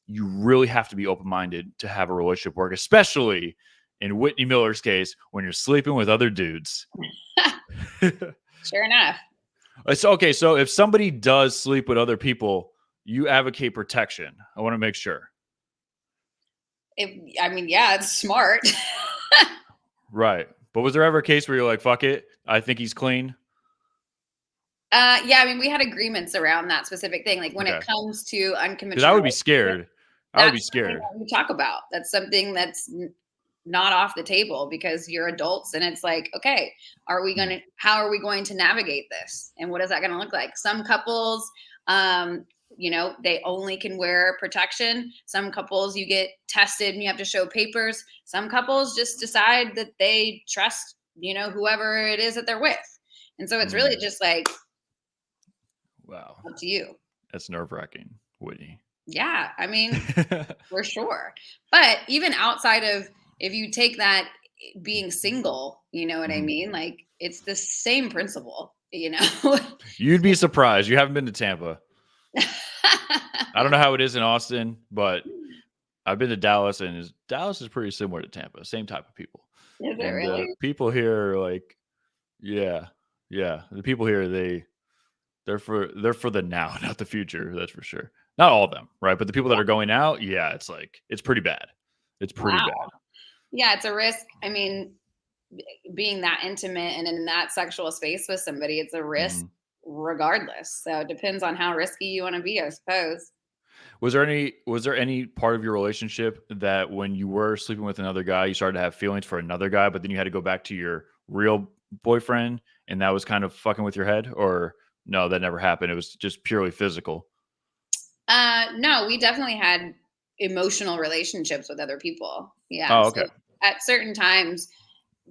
you really have to be open-minded to have a relationship work, especially in Whitney Miller's case, when you're sleeping with other dudes. Sure enough. It's okay. So if somebody does sleep with other people, you advocate protection. I want to make sure. It's smart. Right. But was there ever a case where you're like, fuck it, I think he's clean? We had agreements around that specific thing. Like when it comes to unconventional, because I would be scared. I would be scared. We talk about that's something that's not off the table because you're adults, and it's like, okay, how are we going to navigate this, and what is that going to look like? Some couples, they only can wear protection. Some couples, you get tested and you have to show papers. Some couples just decide that they trust, whoever it is that they're with. And so it's really just like, wow, up to you. That's nerve-wracking, Whitney. Yeah, for sure. But even outside of, if you take that being single, you know what I mean? Like it's the same principle, You'd be surprised. You haven't been to Tampa. I don't know how it is in Austin, but I've been to Dallas, and Dallas is pretty similar to Tampa. Same type of people. Is it really? People here are like, yeah. The people here, they're for the now, not the future. That's for sure. Not all of them, right? But the people that are going out, yeah, it's like, it's pretty bad. It's pretty bad. Yeah, it's a risk. Being that intimate and in that sexual space with somebody, it's a risk regardless. So it depends on how risky you want to be, I suppose. Was there any part of your relationship that when you were sleeping with another guy, you started to have feelings for another guy, but then you had to go back to your real boyfriend and that was kind of fucking with your head? Or no, that never happened? It was just purely physical? No, we definitely had emotional relationships with other people. Yeah. Oh, okay. So at certain times,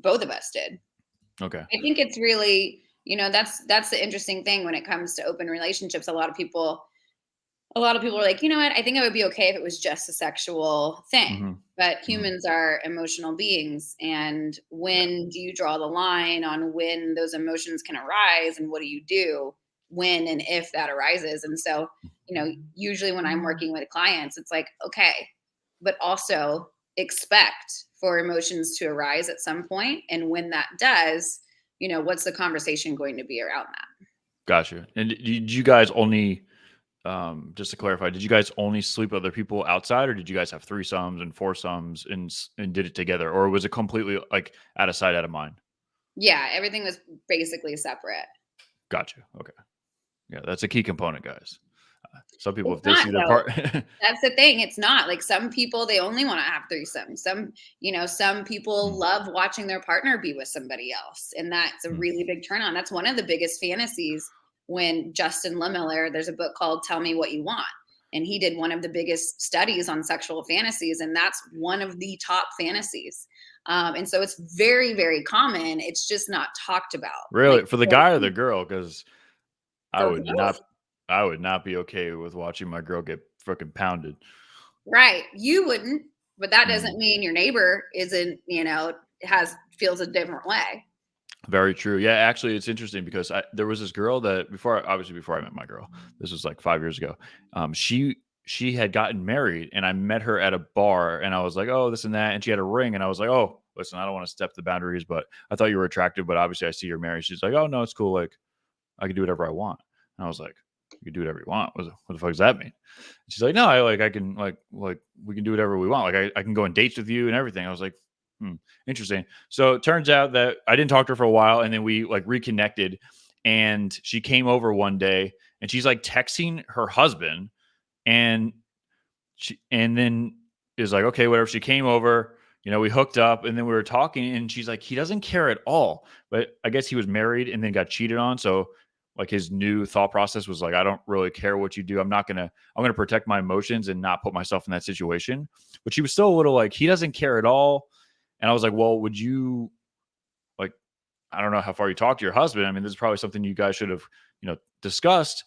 both of us did. Okay. I think it's really that's the interesting thing when it comes to open relationships. A lot of people are like, you know what? I think I would be okay if it was just a sexual thing. But humans are emotional beings. And when do you draw the line on when those emotions can arise, and what do you do when and if that arises? And so, usually when I'm working with clients, it's like, okay, but also expect for emotions to arise at some point. And when that does, what's the conversation going to be around that? Gotcha. And did you guys only, just to clarify, did you guys only sleep with other people outside, or did you guys have threesomes and foursomes and did it together, or was it completely like out of sight, out of mind? Yeah, everything was basically separate. Gotcha. Okay. Yeah, that's a key component, guys. Some people, It's if they not see their though. part, That's the thing. It's not like some people, they only want to have threesomes. Some people love watching their partner be with somebody else. And that's a really big turn on. That's one of the biggest fantasies when Justin Miller, there's a book called Tell Me What You Want. And he did one of the biggest studies on sexual fantasies. And that's one of the top fantasies. And so it's very, very common. It's just not talked about. really, Like, for the guy or the girl, because I for would both. not, I would not be okay with watching my girl get fucking pounded. Right. You wouldn't, but that doesn't mean your neighbor isn't, feels a different way. Very true. Yeah, actually, it's interesting because there was this girl that before I met my girl, this was like 5 years ago. She had gotten married, and I met her at a bar, and I was like, oh, this and that, and she had a ring, and I was like, oh, listen, I don't want to step the boundaries, but I thought you were attractive, but obviously I see you're married. She's like, oh no, it's cool, like I can do whatever I want, and I was like, you can do whatever you want. What the fuck does that mean? And she's like, no, I can like we can do whatever we want. Like I can go on dates with you and everything. I was like, interesting. So it turns out that I didn't talk to her for a while, and then we like reconnected, and she came over one day, and she's like texting her husband, and then is like, okay, whatever. She came over, we hooked up, and then we were talking, and she's like, he doesn't care at all. But I guess he was married and then got cheated on, so like his new thought process was like, I don't really care what you do. I'm gonna protect my emotions and not put myself in that situation. But she was still a little like, he doesn't care at all. And I was like, well, would you like, I don't know how far you talk to your husband. I mean, this is probably something you guys should have, discussed,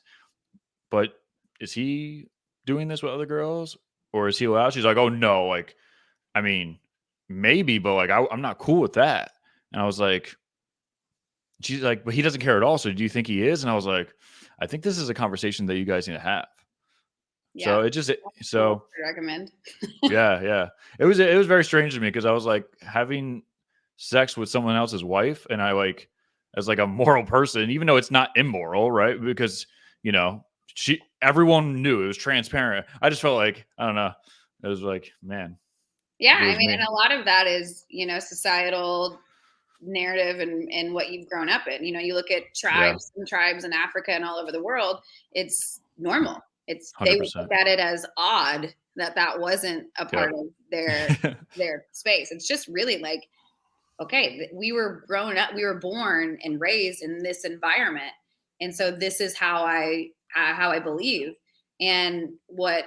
but is he doing this with other girls, or is he allowed? She's like, oh no. Like, I mean, maybe, but like, I'm not cool with that. And I was like, she's like, but he doesn't care at all. So do you think he is? And I was like, I think this is a conversation that you guys need to have. Yeah. So it just, so I recommend. yeah. It was very strange to me because I was like having sex with someone else's wife, and I like, as like a moral person, even though it's not immoral, right? Because everyone knew, it was transparent. I just felt like, I don't know, it was like, man. Yeah, It I was mean, me. and a lot of that is, societal narrative and what you've grown up in. You look at Yeah, tribes in Africa and all over the world, it's normal. They would 100%. look at it as odd that wasn't a Yep. part of their space. It's just really like, okay, we were born and raised in this environment. And so this is how I believe. And what,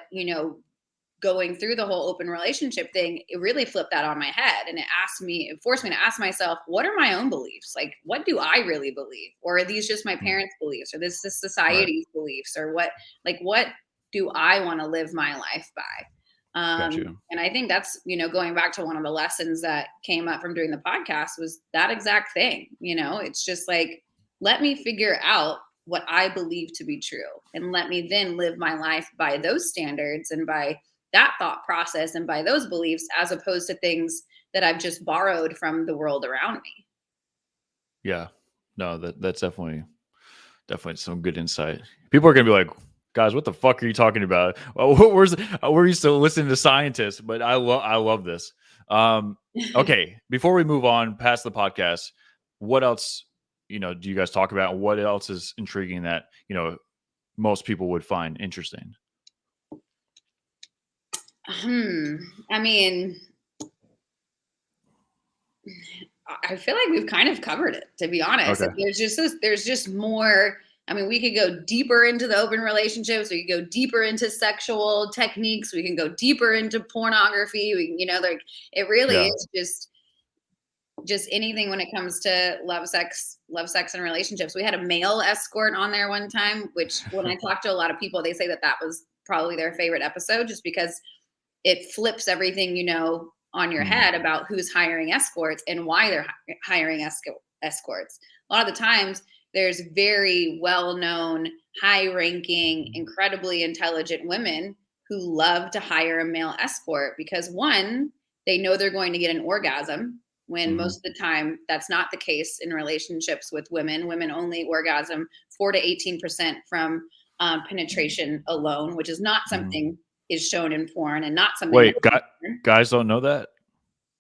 going through the whole open relationship thing, it really flipped that on my head. And it forced me to ask myself, what are my own beliefs? Like, what do I really believe? Or are these just my parents' beliefs? Or this is Right. society's beliefs? Or what do I want to live my life by? Got you. And I think that's, going back to one of the lessons that came up from doing the podcast was that exact thing. It's just like, let me figure out what I believe to be true, and let me then live my life by those standards and by that thought process and by those beliefs, as opposed to things that I've just borrowed from the world around me. Yeah. No, that's definitely some good insight. People are gonna be like, guys, what the fuck are you talking about? We're used to listening to scientists, but I love this. Okay, before we move on past the podcast, what else do you guys talk about? What else is intriguing that most people would find interesting? I mean, I feel like we've kind of covered it, to be honest. Okay. There's just more. I mean, we could go deeper into the open relationships. We could go deeper into sexual techniques. We can go deeper into pornography. Like, it really Yeah. is just just anything when it comes to love, sex and relationships. We had a male escort on there one time, which when I talk to a lot of people, they say that was probably their favorite episode, just because it flips everything, on your head about who's hiring escorts and why they're hiring escorts. A lot of the times there's very well-known, high-ranking, incredibly intelligent women who love to hire a male escort because, one, they know they're going to get an orgasm, when most of the time that's not the case in relationships with women. Women only orgasm 4 to 18% from penetration alone, which is not something is shown in porn, and not something. Wait, guys don't know that?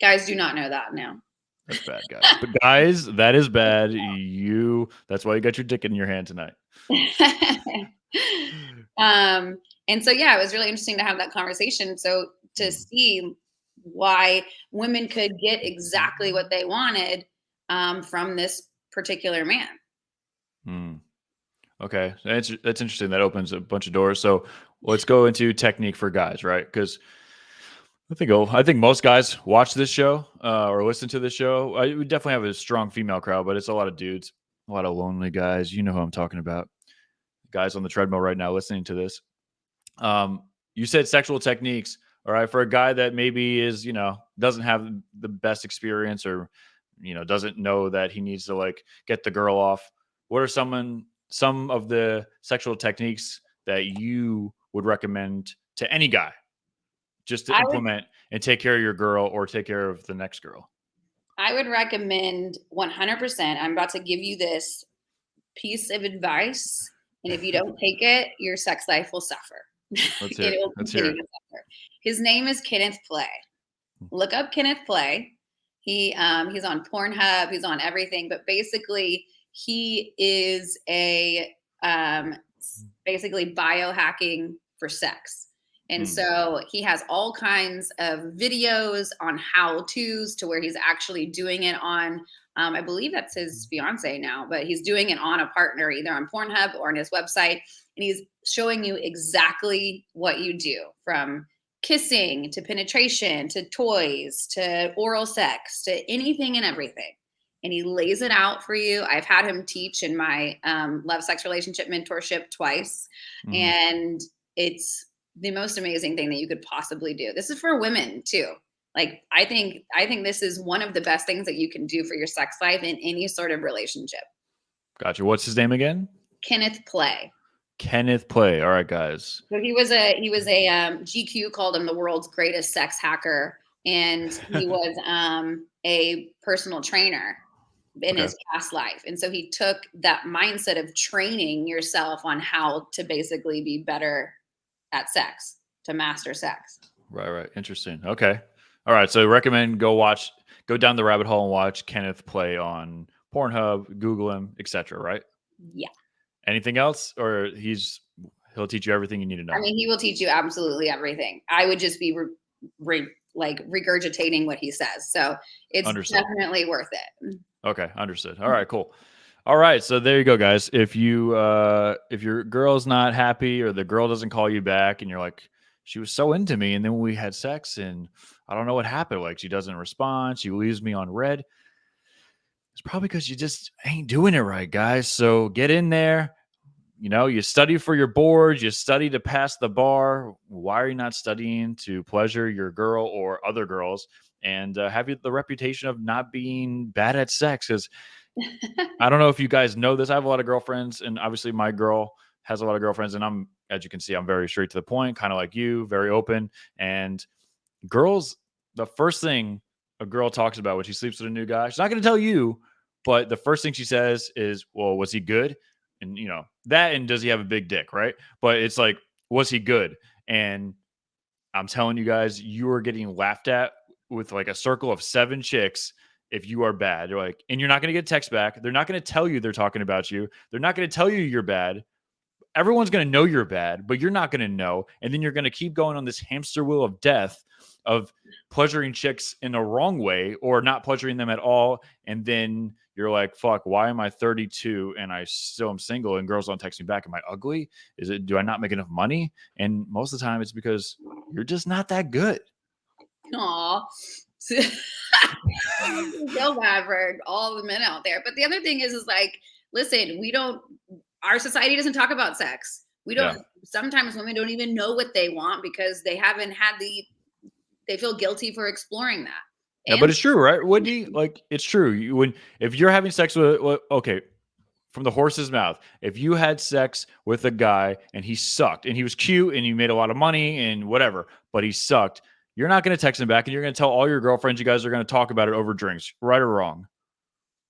Guys do not know that, no. That's bad, guys. But guys, that is bad. That's why you got your dick in your hand tonight. And so, yeah, it was really interesting to have that conversation. So to see why women could get exactly what they wanted from this particular man. Okay, that's interesting. That opens a bunch of doors. So let's go into technique for guys, right? Because I think most guys watch this show or listen to this show. We definitely have a strong female crowd, but it's a lot of dudes, a lot of lonely guys. You know who I'm talking about. Guys on the treadmill right now listening to this. You said sexual techniques. All right, for a guy that maybe is, doesn't have the best experience, or, doesn't know that he needs to get the girl off. What are some of the sexual techniques that you would recommend to any guy just to implement and take care of your girl or take care of the next girl? I would recommend 100%. I'm about to give you this piece of advice, and if you don't take it, your sex life will suffer. Let's hear it. Let's hear it. His name is Kenneth Play. Look up Kenneth Play. He's on Pornhub. He's on everything. But basically, he is basically biohacking for sex. And so he has all kinds of videos on how-tos to where he's actually doing it on, I believe that's his fiance now, but he's doing it on a partner, either on Pornhub or on his website. And he's showing you exactly what you do, from kissing to penetration to toys to oral sex to anything and everything. And he lays it out for you. I've had him teach in my love, sex, relationship mentorship twice. And it's the most amazing thing that you could possibly do. This is for women too. I think this is one of the best things that you can do for your sex life in any sort of relationship. Gotcha. What's his name again? Kenneth Play. Kenneth Play. All right, guys. So he was a GQ called him the world's greatest sex hacker, and he was a personal trainer in his past life. And so he took that mindset of training yourself on how to basically be better at sex, to master sex. Right. Interesting. Okay. All right. So recommend go down the rabbit hole and watch Kenneth Play on Pornhub, Google him, etc. Right? Yeah. Anything else, or he'll teach you everything you need to know? I mean, he will teach you absolutely everything. I would just be regurgitating what he says. So it's definitely worth it. Okay. Understood. All right, cool. All right. So there you go, guys. If your girl's not happy, or the girl doesn't call you back, and you're like, she was so into me, and then we had sex and I don't know what happened. She doesn't respond. She leaves me on red. It's probably because you just ain't doing it right, guys. So get in there. You study for your boards. You study to pass the bar. Why are you not studying to pleasure your girl or other girls and have the reputation of not being bad at sex? Because I don't know if you guys know this. I have a lot of girlfriends, and obviously my girl has a lot of girlfriends, and as you can see, I'm very straight to the point, kind of like you, very open. And girls, the first thing a girl talks about when she sleeps with a new guy, she's not going to tell you, but the first thing she says is, well, was he good? And that, and does he have a big dick? Right. But it's like, was he good? And I'm telling you guys, you are getting laughed at with a circle of 7 chicks if you are bad. You're and you're not going to get a text back. They're not going to tell you they're talking about you. They're not going to tell you you're bad. Everyone's going to know you're bad, but you're not going to know. And then you're going to keep going on this hamster wheel of death of pleasuring chicks in the wrong way or not pleasuring them at all. And then you're like, fuck, why am I 32 and I still am single and girls don't text me back? Am I ugly? Do I not make enough money? And most of the time it's because you're just not that good. Aw. Feel bad for all the men out there. But the other thing is like, listen, our society doesn't talk about sex. Yeah. Sometimes women don't even know what they want because they haven't had they feel guilty for exploring that. Yeah, but And it's true, right, Whitney? Like, it's true. If you're having sex with, okay, from the horse's mouth, if you had sex with a guy and he sucked and he was cute and you made a lot of money and whatever, but he sucked, you're not going to text him back and you're going to tell all your girlfriends you guys are going to talk about it over drinks, right or wrong?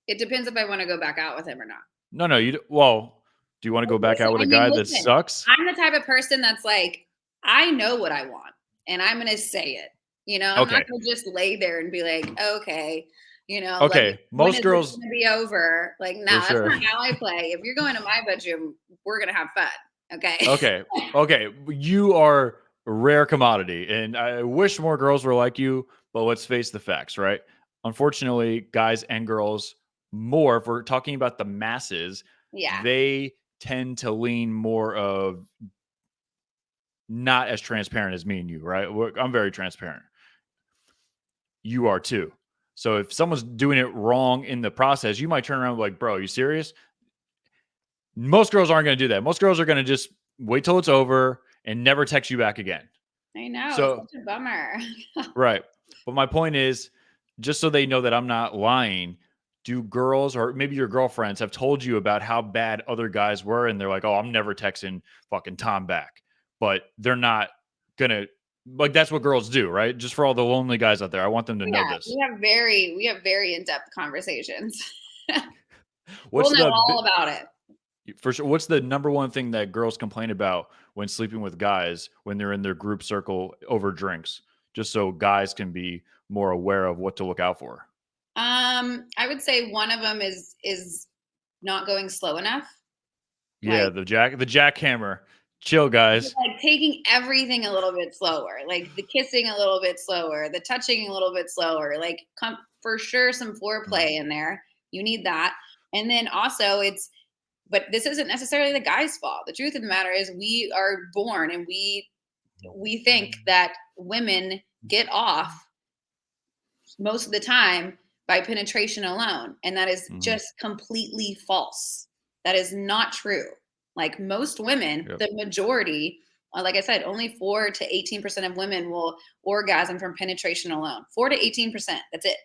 it depends if I want to go back out with him or not. No, well, do you want to go back out with a guy that sucks? I'm the type of person that's like, I know what I want and I'm going to say it. I'm not Okay. going to just lay there and be like, okay, Okay. like, Most girls going to be over. Like, no, that's sure. not how I play. If you're going to my bedroom, we're going to have fun. Okay. Okay. You are a rare commodity. And I wish more girls were like you, but let's face the facts, right? Unfortunately, guys and girls, more, if we're talking about the masses, Yeah. they tend to lean more of not as transparent as me and you, right? I'm very transparent. You are too. So if someone's doing it wrong in the process, you might turn around and be like, bro, you serious? Most girls aren't going to do that. Most girls are going to just wait till it's over and never text you back again. I know. So, it's such a bummer. right. But my point is, just so they know that I'm not lying, do girls or maybe your girlfriends have told you about how bad other guys were and they're like, oh, I'm never texting fucking Tom back. But they're not going to, like, that's what girls do, right? Just for all the lonely guys out there, I want them to know this. We have very in-depth conversations. We'll know all about it. For sure. What's the number one thing that girls complain about when sleeping with guys when they're in their group circle over drinks? Just so guys can be more aware of what to look out for. I would say one of them is not going slow enough. Yeah, the jackhammer. Chill, guys. Like taking everything a little bit slower, like the kissing a little bit slower, the touching a little bit slower, like for sure some foreplay in there. You need that. And then also but this isn't necessarily the guy's fault. The truth of the matter is we are born and we think that women get off most of the time by penetration alone. And that is just completely false. That is not true. Like most women, the majority, like I said, only 4 to 18% of women will orgasm from penetration alone. 4 to 18%. That's it.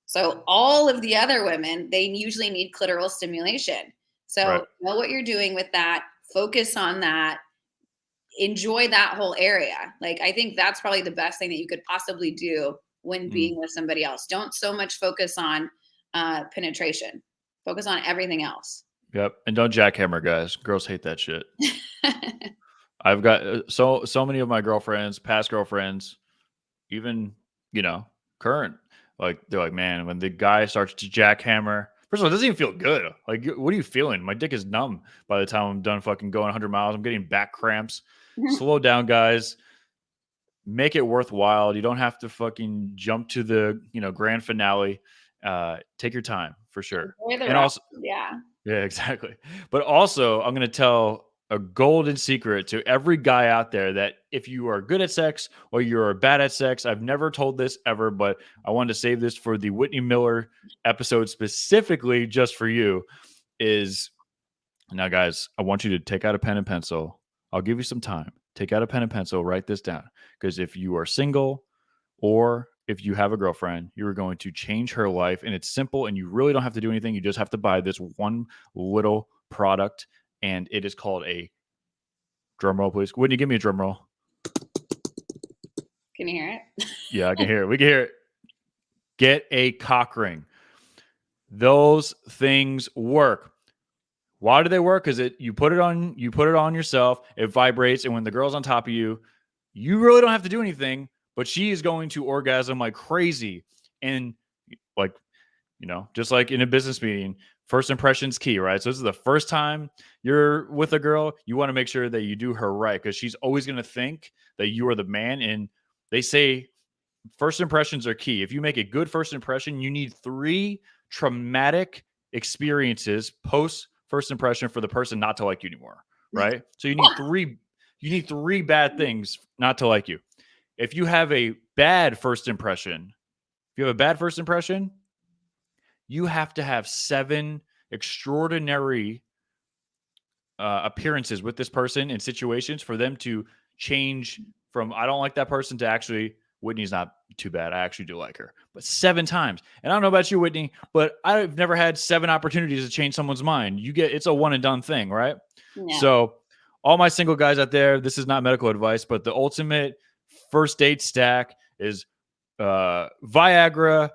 So all of the other women, they usually need clitoral stimulation. So know what you're doing with that. Focus on that. Enjoy that whole area. Like, I think that's probably the best thing that you could possibly do when being with somebody else. Don't so much focus on penetration. Focus on everything else. Yep. And don't jackhammer, guys. Girls hate that shit. I've got so many of my girlfriends, past girlfriends, even, current, like, they're like, man, when the guy starts to jackhammer, first of all, it doesn't even feel good. Like, what are you feeling? My dick is numb by the time I'm done fucking going 100 miles. I'm getting back cramps. Slow down, guys. Make it worthwhile. You don't have to fucking jump to the, grand finale. Take your time for sure. And also, yeah, exactly. But also, I'm going to tell a golden secret to every guy out there that if you are good at sex or you're bad at sex, I've never told this ever, but I wanted to save this for the Whitney Miller episode specifically just for you, is now, guys, I want you to take out a pen and pencil. I'll give you some time. Take out a pen and pencil, write this down. Because if you are single or if you have a girlfriend, you are going to change her life. And it's simple and you really don't have to do anything. You just have to buy this one little product. And it is called a drum roll, please. Whitney, give me a drum roll. Can you hear it? Yeah, I can hear it. We can hear it. Get a cock ring. Those things work. Why do they work? Because you put it on yourself, it vibrates, and when the girl's on top of you, you really don't have to do anything, but she is going to orgasm like crazy. And like, just like in a business meeting, first impression's key, right? So this is the first time you're with a girl, you want to make sure that you do her right, because she's always going to think that you are the man. And they say first impressions are key. If you make a good first impression, you need 3 traumatic experiences post first impression for the person not to like you anymore, right? So you need 3 bad things not to like you. If you have a bad first impression, If you have a bad first impression, you have to have 7 extraordinary appearances with this person in situations for them to change from I don't like that person to actually Whitney's not too bad. I actually do like her. But 7 times. And I don't know about you, Whitney, but I've never had 7 opportunities to change someone's mind. It's a one and done thing, right? No. So all my single guys out there, this is not medical advice, but the ultimate first date stack is Viagra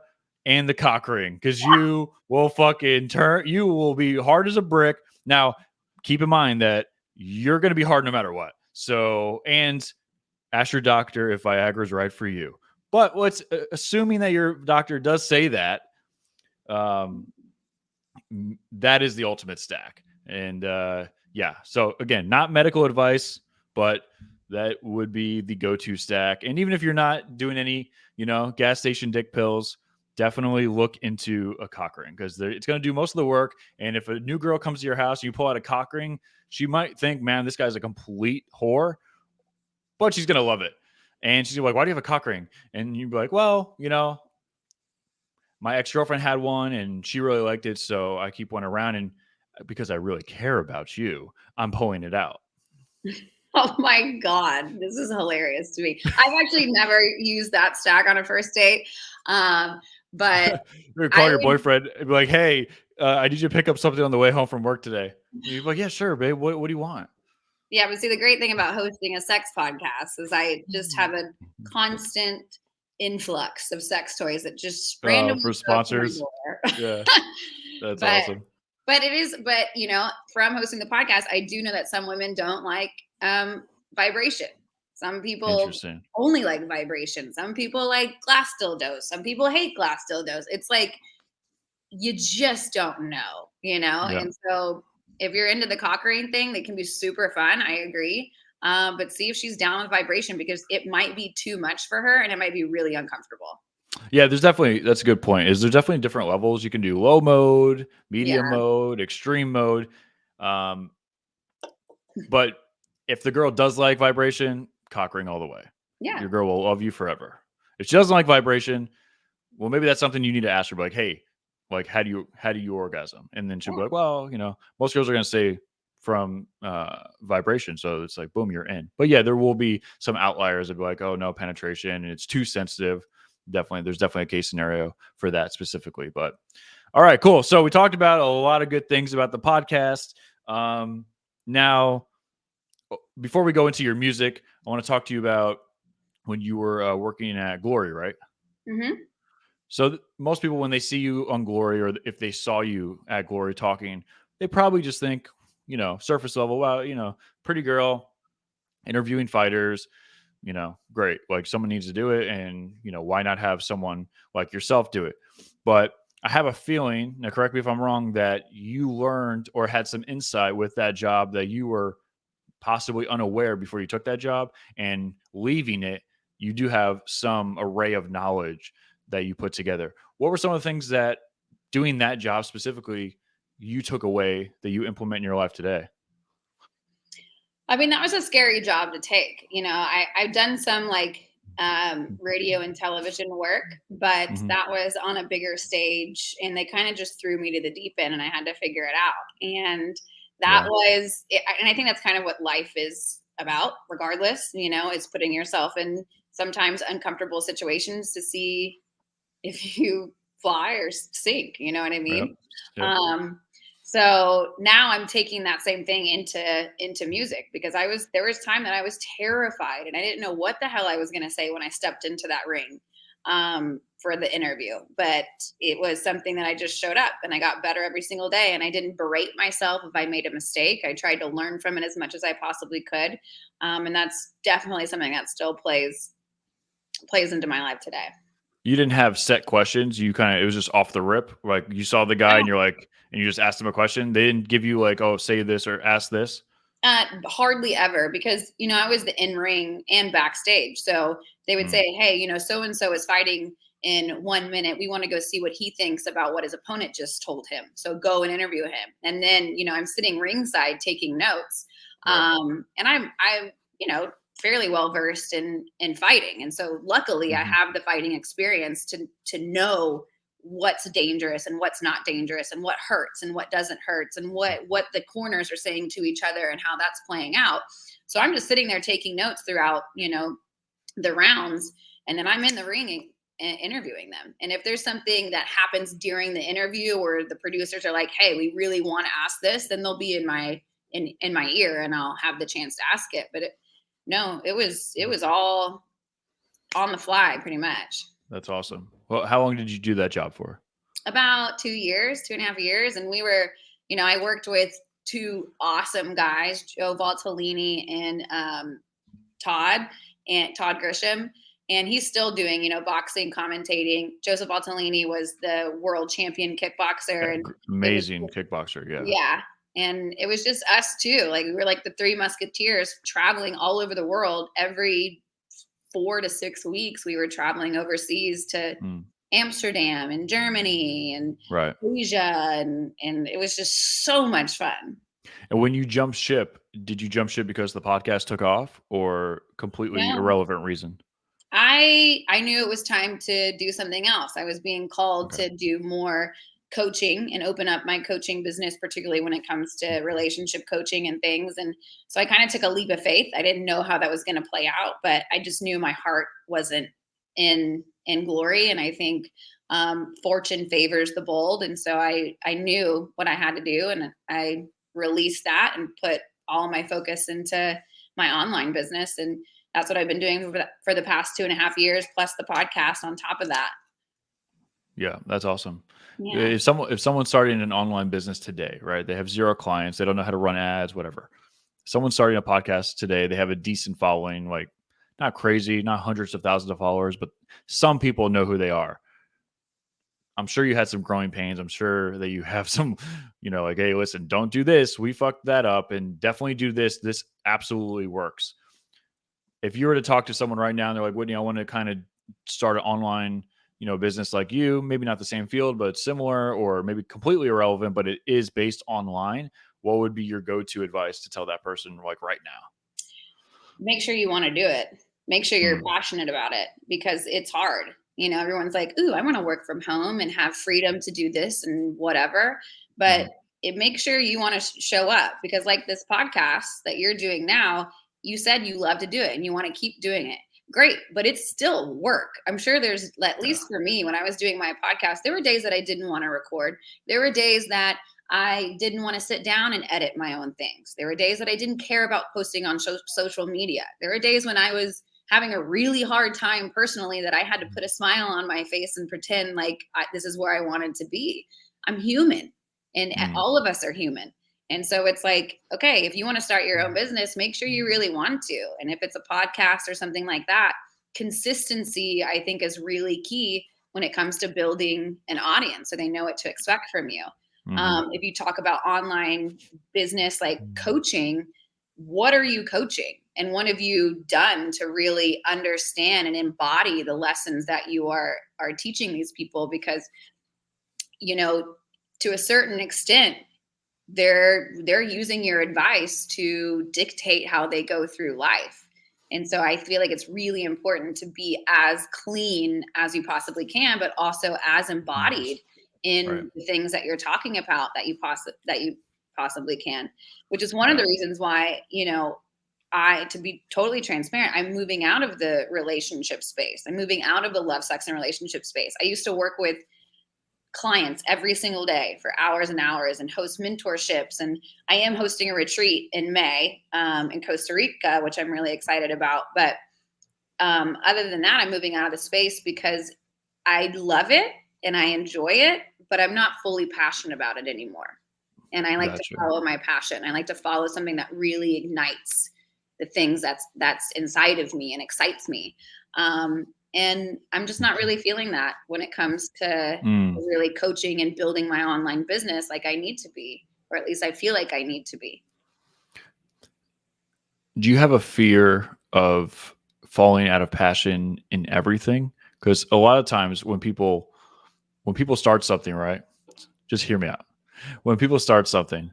and the cock ring, because you will you will be hard as a brick. Now, keep in mind that you're going to be hard no matter what. So, and ask your doctor if Viagra is right for you. But assuming that your doctor does say that, that is the ultimate stack. And yeah, so again, not medical advice, but that would be the go-to stack. And even if you're not doing any, gas station dick pills, definitely look into a cock ring, because it's going to do most of the work. And if a new girl comes to your house and you pull out a cock ring, she might think, man, this guy's a complete whore, but she's going to love it. And she's like, why do you have a cock ring? And you'd be like, well, my ex-girlfriend had one and she really liked it, so I keep one around, and because I really care about you, I'm pulling it out. Oh my God, this is hilarious to me. I've actually never used that stack on a first date. But you call your boyfriend and be like, hey, I need you to pick up something on the way home from work today. And you're like, yeah, sure, babe. What do you want? Yeah, but see, the great thing about hosting a sex podcast is I just have a constant influx of sex toys that just randomly for sponsors. Yeah, that's awesome. But from hosting the podcast, I do know that some women don't like vibration. Some people only like vibration. Some people like glass dildos. Some people hate glass dildos. It's like, you just don't know, Yeah. And so if you're into the cock ring thing, they can be super fun. I agree. But see if she's down with vibration, because it might be too much for her and it might be really uncomfortable. Yeah, that's a good point. There's definitely different levels. You can do low mode, medium mode, extreme mode. But if the girl does like vibration, cock ring all the way. Yeah. Your girl will love you forever. If she doesn't like vibration, well, maybe that's something you need to ask her. Like, hey, like, how do you orgasm? And then she'll be like, well, most girls are going to say from vibration. So it's like, boom, you're in. But yeah, there will be some outliers that be like, oh, no, penetration, and it's too sensitive. There's definitely a case scenario for that specifically. But all right, cool. So we talked about a lot of good things about the podcast. Now, before we go into your music, I want to talk to you about when you were working at Glory, right? Mm-hmm. So most people, when they see you on Glory, or if they saw you at Glory talking, they probably just think, surface level, wow, pretty girl interviewing fighters, great. Like, someone needs to do it. And, why not have someone like yourself do it? But I have a feeling, now correct me if I'm wrong, that you learned or had some insight with that job that you were possibly unaware before you took that job, and leaving it, you do have some array of knowledge that you put together. What were some of the things that doing that job specifically you took away that you implement in your life today? I mean, that was a scary job to take. I've done some radio and television work, but that was on a bigger stage, and they kind of just threw me to the deep end and I had to figure it out. And that was it. And I think that's kind of what life is about, regardless, is putting yourself in sometimes uncomfortable situations to see if you fly or sink, you know what I mean? Yep. So now I'm taking that same thing into music, because there was time that I was terrified and I didn't know what the hell I was going to say when I stepped into that ring for the interview. But it was something that I just showed up and I got better every single day, and I didn't berate myself if I made a mistake. I tried to learn from it as much as I possibly could. And that's definitely something that still plays into my life today. You didn't have set questions. It was just off the rip. Like, you saw the guy and you're like, and you just asked him a question. They didn't give you like, oh, say this or ask this. Hardly ever, because, I was the in-ring and backstage. So they would say, hey, so-and-so is fighting in 1 minute. We want to go see what he thinks about what his opponent just told him. So go and interview him. And then, I'm sitting ringside taking notes. Right. And I'm fairly well versed in fighting. And so luckily I have the fighting experience to know what's dangerous and what's not dangerous and what hurts and what doesn't hurt and what the corners are saying to each other and how that's playing out. So I'm just sitting there taking notes throughout, the rounds, and then I'm in the ring and interviewing them. And if there's something that happens during the interview or the producers are like, hey, we really want to ask this, then they'll be in my ear and I'll have the chance to ask it. But it was all on the fly pretty much. That's awesome. Well, how long did you do that job for? About 2 years, 2.5 years. And we were, I worked with two awesome guys, Joe Valtellini and Todd Grisham. And he's still doing, boxing, commentating. Joseph Valtellini was the world champion kickboxer. And amazing kickboxer. Yeah. Yeah. And it was just us too. Like we were like the Three Musketeers traveling all over the world. Every 4 to 6 weeks, we were traveling overseas to Amsterdam and Germany and Asia. And it was just so much fun. And when you jumped ship, did you jump ship because the podcast took off or completely irrelevant reason? I knew it was time to do something else. I was being called to do more coaching and open up my coaching business, particularly when it comes to relationship coaching and things. And so I kind of took a leap of faith. I didn't know how that was going to play out, but I just knew my heart wasn't in glory. And I think fortune favors the bold. And so I knew what I had to do, and I released that and put all my focus into my online business. And that's what I've been doing for the past 2.5 years, plus the podcast on top of that. Yeah, that's awesome. Yeah. If someone's starting an online business today, right? They have 0 clients, they don't know how to run ads, whatever. Someone's starting a podcast today, they have a decent following, like not crazy, not hundreds of thousands of followers, but some people know who they are. I'm sure you had some growing pains. I'm sure that you have some, like, hey, listen, don't do this. We fucked that up, and definitely do this. This absolutely works. If you were to talk to someone right now and they're like, Whitney, I want to kind of start an online, business like you, maybe not the same field, but similar, or maybe completely irrelevant, but it is based online, what would be your go-to advice to tell that person like right now? Make sure you want to do it. Make sure you're passionate about it, because it's hard. Everyone's like, ooh, I want to work from home and have freedom to do this and whatever. But it makes sure you want to show up, because like this podcast that you're doing now, you said you love to do it and you want to keep doing it. Great. But it's still work. I'm sure there's, at least for me, when I was doing my podcast, there were days that I didn't want to record. There were days that I didn't want to sit down and edit my own things. There were days that I didn't care about posting on social media. There were days when I was having a really hard time personally that I had to put a smile on my face and pretend like this is where I wanted to be. I'm human, and all of us are human. And so it's like, okay, if you want to start your own business, make sure you really want to. And if it's a podcast or something like that, consistency, I think, is really key when it comes to building an audience so they know what to expect from you. If you talk about online business, like coaching, what are you coaching? And what have you done to really understand and embody the lessons that you are teaching these people? Because, to a certain extent, they're using your advice to dictate how they go through life. And so I feel like it's really important to be as clean as you possibly can, but also as embodied in the things that you're talking about that you possibly can, which is one of the reasons why, to be totally transparent, I'm moving out of the relationship space. I'm moving out of the love, sex, and relationship space. I used to work with clients every single day for hours and hours and host mentorships. And I am hosting a retreat in May in Costa Rica, which I'm really excited about. But other than that, I'm moving out of the space because I love it and I enjoy it, but I'm not fully passionate about it anymore. And I like to follow my passion. I like to follow something that really ignites the things that's inside of me and excites me. And I'm just not really feeling that when it comes to really coaching and building my online business like I need to be, or at least I feel like I need to be. Do you have a fear of falling out of passion in everything? Because a lot of times when people start something, right? Just hear me out. When people start something,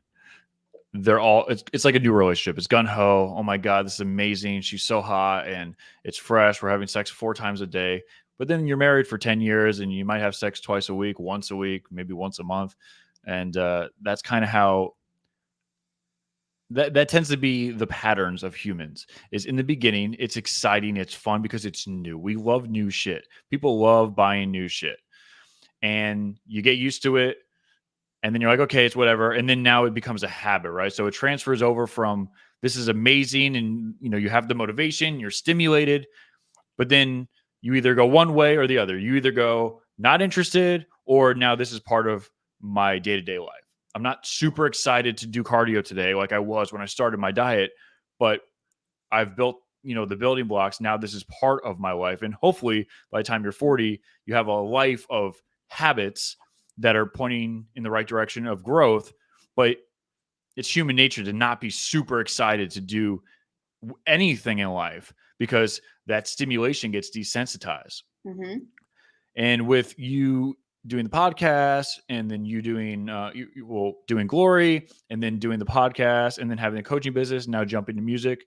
they're all it's like a new relationship. It's gun ho. Oh my god, this is amazing. She's so hot and it's fresh. We're having sex 4 times a day. But then you're married for 10 years and you might have sex twice a week, once a week, maybe once a month. And that's kind of how that tends to be the patterns of humans. Is in the beginning, it's exciting, it's fun because it's new. We love new shit. People love buying new shit. And you get used to it, and then you're like, okay, it's whatever. And then now it becomes a habit, right? So it transfers over from this is amazing, and you have the motivation, you're stimulated, but then you either go one way or the other. You either go not interested, or now this is part of my day-to-day life. I'm not super excited to do cardio today like I was when I started my diet, but I've built, the building blocks. Now this is part of my life. And hopefully by the time you're 40, you have a life of habits that are pointing in the right direction of growth. But it's human nature to not be super excited to do anything in life because that stimulation gets desensitized. Mm-hmm. And with you doing the podcast and then you doing doing Glory and then doing the podcast and then having a coaching business, now jumping to music.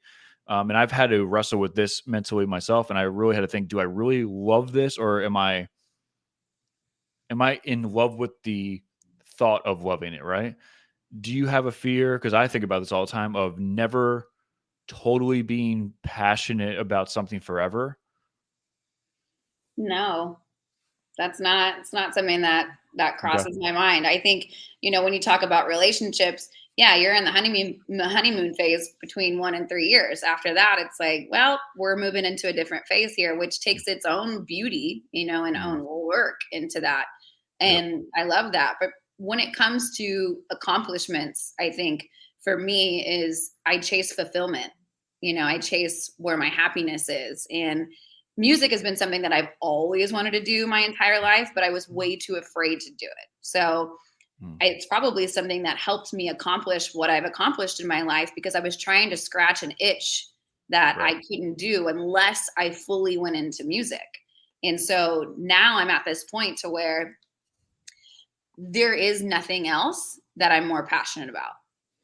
And I've had to wrestle with this mentally myself. And I really had to think, do I really love this, or am I in love with the thought of loving it? Right. Do you have a fear? Because I think about this all the time of never totally being passionate about something forever. No, it's not something that crosses my mind. I think, when you talk about relationships, yeah, you're in the honeymoon phase between 1 and 3 years. After that, it's like, well, we're moving into a different phase here, which takes its own beauty, and own work into that. And I love that. But when it comes to accomplishments, I think for me is I chase fulfillment. I chase where my happiness is. And music has been something that I've always wanted to do my entire life, but I was way too afraid to do it. So it's probably something that helped me accomplish what I've accomplished in my life, because I was trying to scratch an itch that I couldn't do unless I fully went into music. And so now I'm at this point to where there is nothing else that I'm more passionate about.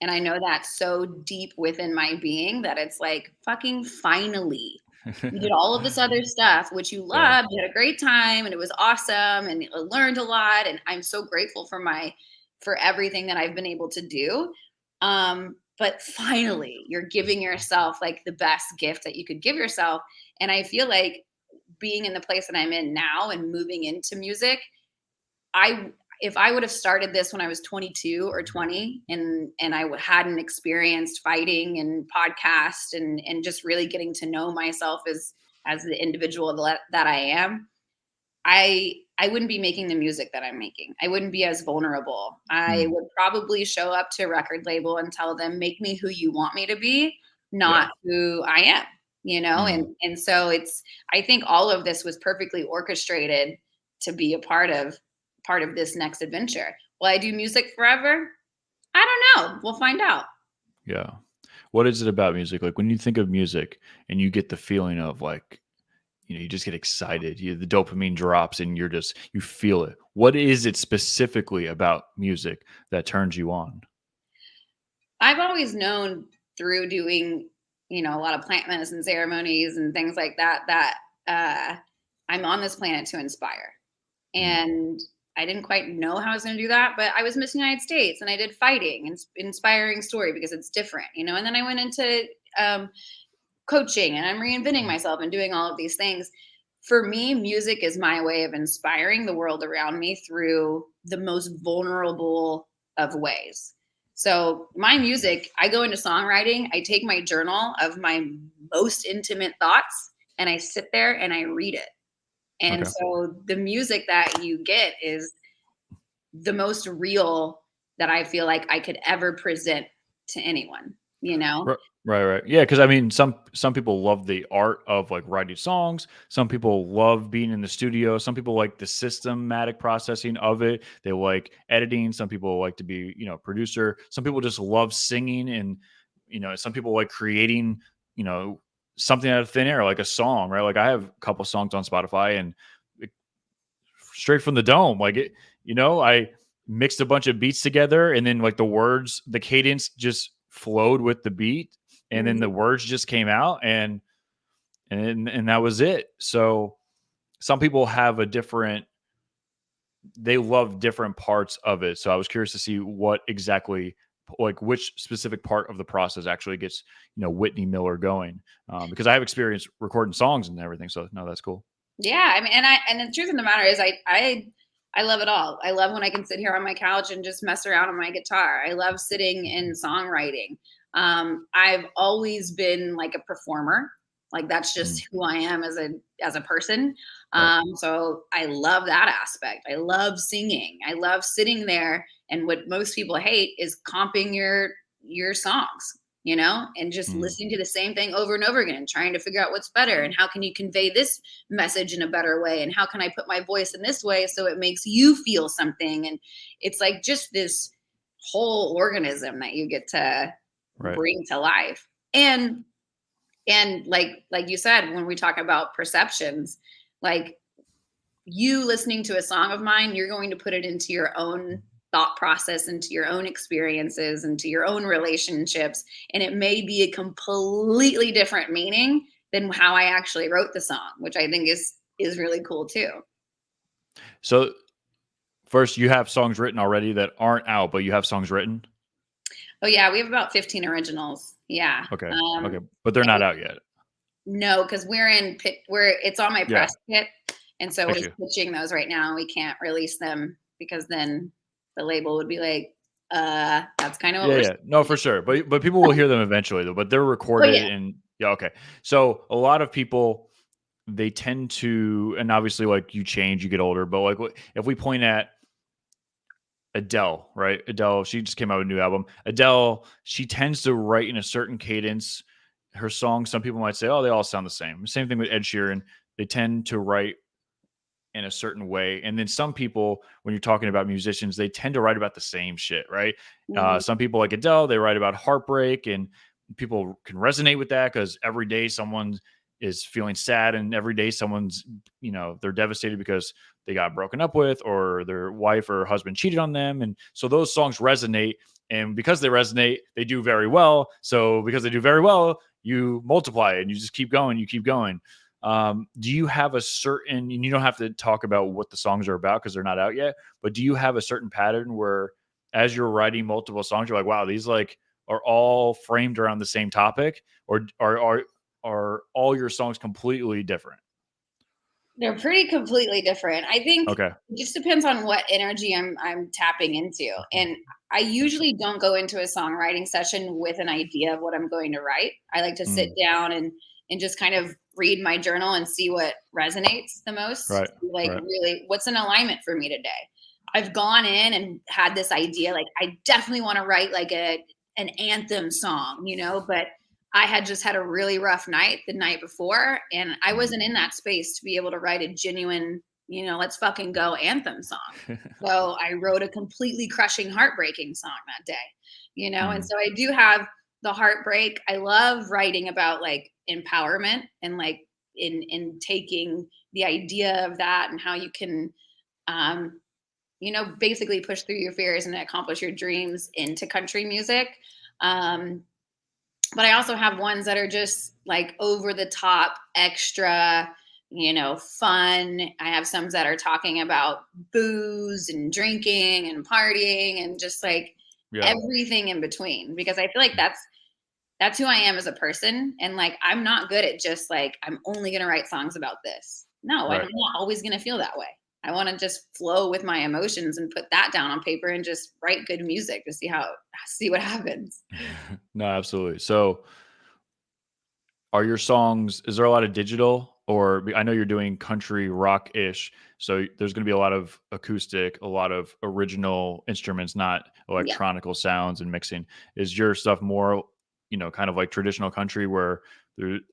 And I know that's so deep within my being that it's like, fucking finally. You did all of this other stuff, which you loved. You had a great time and it was awesome and I learned a lot. And I'm so grateful for everything that I've been able to do. But finally, you're giving yourself like the best gift that you could give yourself. And I feel like being in the place that I'm in now and moving into music, if I would have started this when I was 22 or 20 and I hadn't experienced fighting and podcast and just really getting to know myself as the individual that I am, I wouldn't be making the music that I'm making. I wouldn't be as vulnerable. I would probably show up to a record label and tell them, make me who you want me to be, not who I am, and so I think all of this was perfectly orchestrated to be a part of this next adventure. Will I do music forever? I don't know. We'll find out. Yeah. What is it about music? Like when you think of music and you get the feeling of like, you just get excited, the dopamine drops and you feel it. What is it specifically about music that turns you on? I've always known through doing, a lot of plant medicine ceremonies and things like that, I'm on this planet to inspire. And I didn't quite know how I was going to do that, but I was Miss United States and I did fighting and inspiring story because it's different, and then I went into coaching and I'm reinventing myself and doing all of these things. For me, music is my way of inspiring the world around me through the most vulnerable of ways. So my music, I go into songwriting, I take my journal of my most intimate thoughts and I sit there and I read it. And so the music that you get is the most real that I feel like I could ever present to anyone, Right. Yeah. Cause I mean, some people love the art of like writing songs. Some people love being in the studio. Some people like the systematic processing of it. They like editing. Some people like to be, producer. Some people just love singing, and, some people like creating, something out of thin air, like a song, right? Like I have a couple songs on Spotify and straight from the dome. Like it, I mixed a bunch of beats together and then like the words, the cadence just flowed with the beat, and then the words just came out, and that was it. So some people have they love different parts of it. So I was curious to see what exactly, like which specific part of the process actually gets, Whitney Miller going. Because I have experience recording songs and everything. So no, that's cool. Yeah. I mean, and the truth of the matter is I love it all. I love when I can sit here on my couch and just mess around on my guitar. I love sitting in songwriting. I've always been like a performer. Like that's just who I am as a person. So I love that aspect. I love singing. I love sitting there. And what most people hate is comping your songs, and just listening to the same thing over and over again, trying to figure out what's better and how can you convey this message in a better way, and how can I put my voice in this way so it makes you feel something. And it's like just this whole organism that you get to bring to life. And like you said, when we talk about perceptions, like you listening to a song of mine, you're going to put it into your own thought process, into your own experiences, into your own relationships. And it may be a completely different meaning than how I actually wrote the song, which I think is really cool too. So first, you have songs written already that aren't out, but you have songs written? Oh yeah, we have about 15 originals. Yeah. Okay. Okay. But they're not out yet. No, because it's on my press kit. And so we're pitching those right now. We can't release them because then the label would be like, that's kind of what No, for sure. But people will hear them eventually though, but they're recorded and okay. So a lot of people, they tend to, and obviously like you change, you get older, but like if we point at Adele, right? Adele, she just came out with a new album. Adele, she tends to write in a certain cadence. Her songs, some people might say, oh, they all sound the same. Same thing with Ed Sheeran. They tend to write in a certain way. And then some people, when you're talking about musicians, they tend to write about the same shit, right? Some people like Adele, they write about heartbreak, and people can resonate with that because every day someone is feeling sad, and every day someone's, they're devastated because they got broken up with, or their wife or husband cheated on them. And so those songs resonate. And because they resonate, they do very well. So because they do very well, you multiply it and you just keep going, you keep going. Do you have a certain, and you don't have to talk about what the songs are about because they're not out yet, but do you have a certain pattern where as you're writing multiple songs, you're like, wow, these like are all framed around the same topic, or are all your songs completely different? They're pretty completely different. I think it just depends on what energy I'm tapping into. And I usually don't go into a songwriting session with an idea of what I'm going to write. I like to sit down and just kind of read my journal and see what resonates the most. Really, what's in alignment for me today? I've gone in and had this idea, like I definitely want to write like an anthem song, but I had just had a really rough night the night before, and I wasn't in that space to be able to write a genuine, let's fucking go anthem song. So I wrote a completely crushing, heartbreaking song that day, and so I do have the heartbreak. I love writing about like empowerment and like in taking the idea of that and how you can, basically push through your fears and accomplish your dreams into country music. But I also have ones that are just like over the top, extra, fun. I have some that are talking about booze and drinking and partying and just like everything in between, because I feel like that's who I am as a person. And like, I'm not good at just like, I'm only going to write songs about this. No, I'm not always going to feel that way. I want to just flow with my emotions and put that down on paper and just write good music to see what happens. No, absolutely. So are your songs, is there a lot of digital, or I know you're doing country rock-ish, so there's going to be a lot of acoustic, a lot of original instruments, not electronical sounds and mixing. Is your stuff more, kind of like traditional country where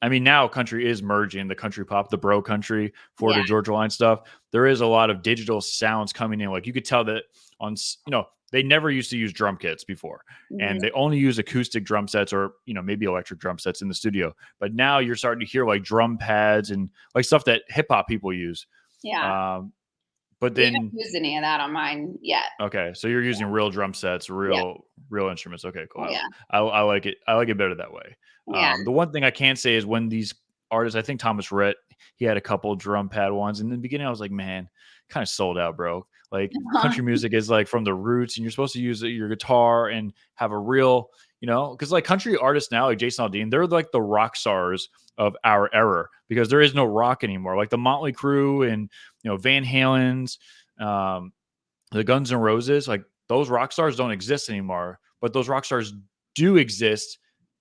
now country is merging, the country pop, the bro country, Florida Georgia Line stuff. There is a lot of digital sounds coming in. Like you could tell that on, they never used to use drum kits before, and they only use acoustic drum sets or, maybe electric drum sets in the studio. But now you're starting to hear like drum pads and like stuff that hip hop people use. Yeah. But we then haven't used any of that on mine yet. Okay. So you're using real drum sets, real real instruments. Okay, cool. Oh yeah. I like it. I like it better that way. Yeah. The one thing I can't say is when these artists, I think Thomas Rhett, he had a couple drum pad ones. And in the beginning, I was like, man, kind of sold out, bro. Like country music is like from the roots, and you're supposed to use your guitar and have a real, because like country artists now, like Jason Aldean, they're like the rock stars of our era because there is no rock anymore. Like the Motley Crue and Van Halen's, the Guns N' Roses, like those rock stars don't exist anymore. But those rock stars do exist.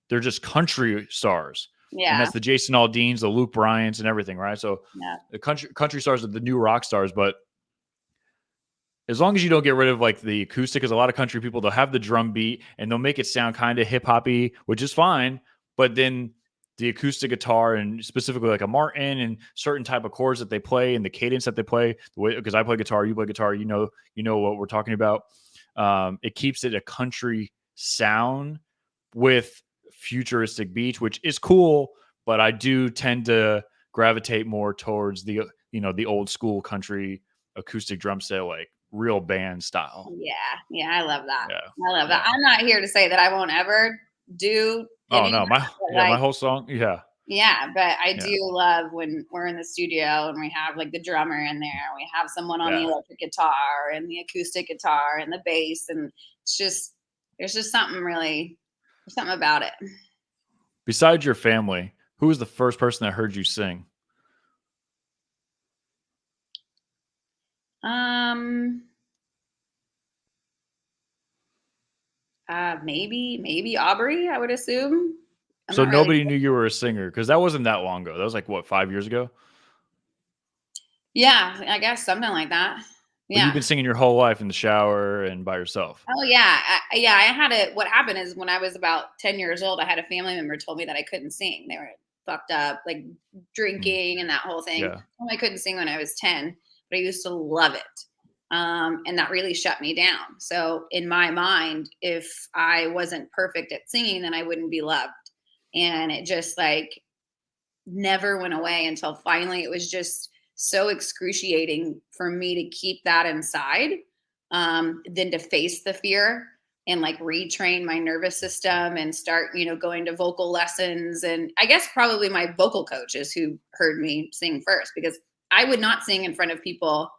They're just country stars. And Yeah. that's the Jason Aldeans, the Luke Bryants, and everything, right? So Yeah. the country stars are the new rock stars, but as long as you don't get rid of like the acoustic, because a lot of country people, they'll have the drum beat and they'll make it sound kind of hip hoppy, which is fine. But then the acoustic guitar and specifically like a Martin and certain type of chords that they play and the cadence that they play, the way, because I play guitar, you play guitar, you know what we're talking about. It keeps it a country sound with futuristic beats, which is cool, but I do tend to gravitate more towards the old school country acoustic drum set, like real band style. Yeah, I love that. Yeah. I love that. I'm not here to say that I won't ever do Oh any no, of that, but, my like, whole song. Yeah. yeah, but I Yeah. do love when we're in the studio and we have like the drummer in there, we have someone on the Yeah. electric guitar and the acoustic guitar and the bass, and there's just something there's something about it. Besides your family, who was the first person that heard you sing? Maybe Aubrey, I would assume. I'm So not really nobody sure. knew you were a singer because that wasn't that long ago. That was like what, 5 years ago? Yeah, I guess something like that. But you've Yeah. been singing your whole life in the shower and by yourself. Oh yeah, yeah. I had it. What happened is when I was about 10 years old, I had a family member told me that I couldn't sing. They were fucked up, like Mm. drinking and that whole thing. Yeah. I couldn't sing when I was 10, but I used to love it, and that really shut me down. So in my mind, if I wasn't perfect at singing, then I wouldn't be loved, and it just like never went away until finally it was just so excruciating for me to keep that inside, than to face the fear and like retrain my nervous system and start, going to vocal lessons. And I guess probably my vocal coaches who heard me sing first, because I would not sing in front of people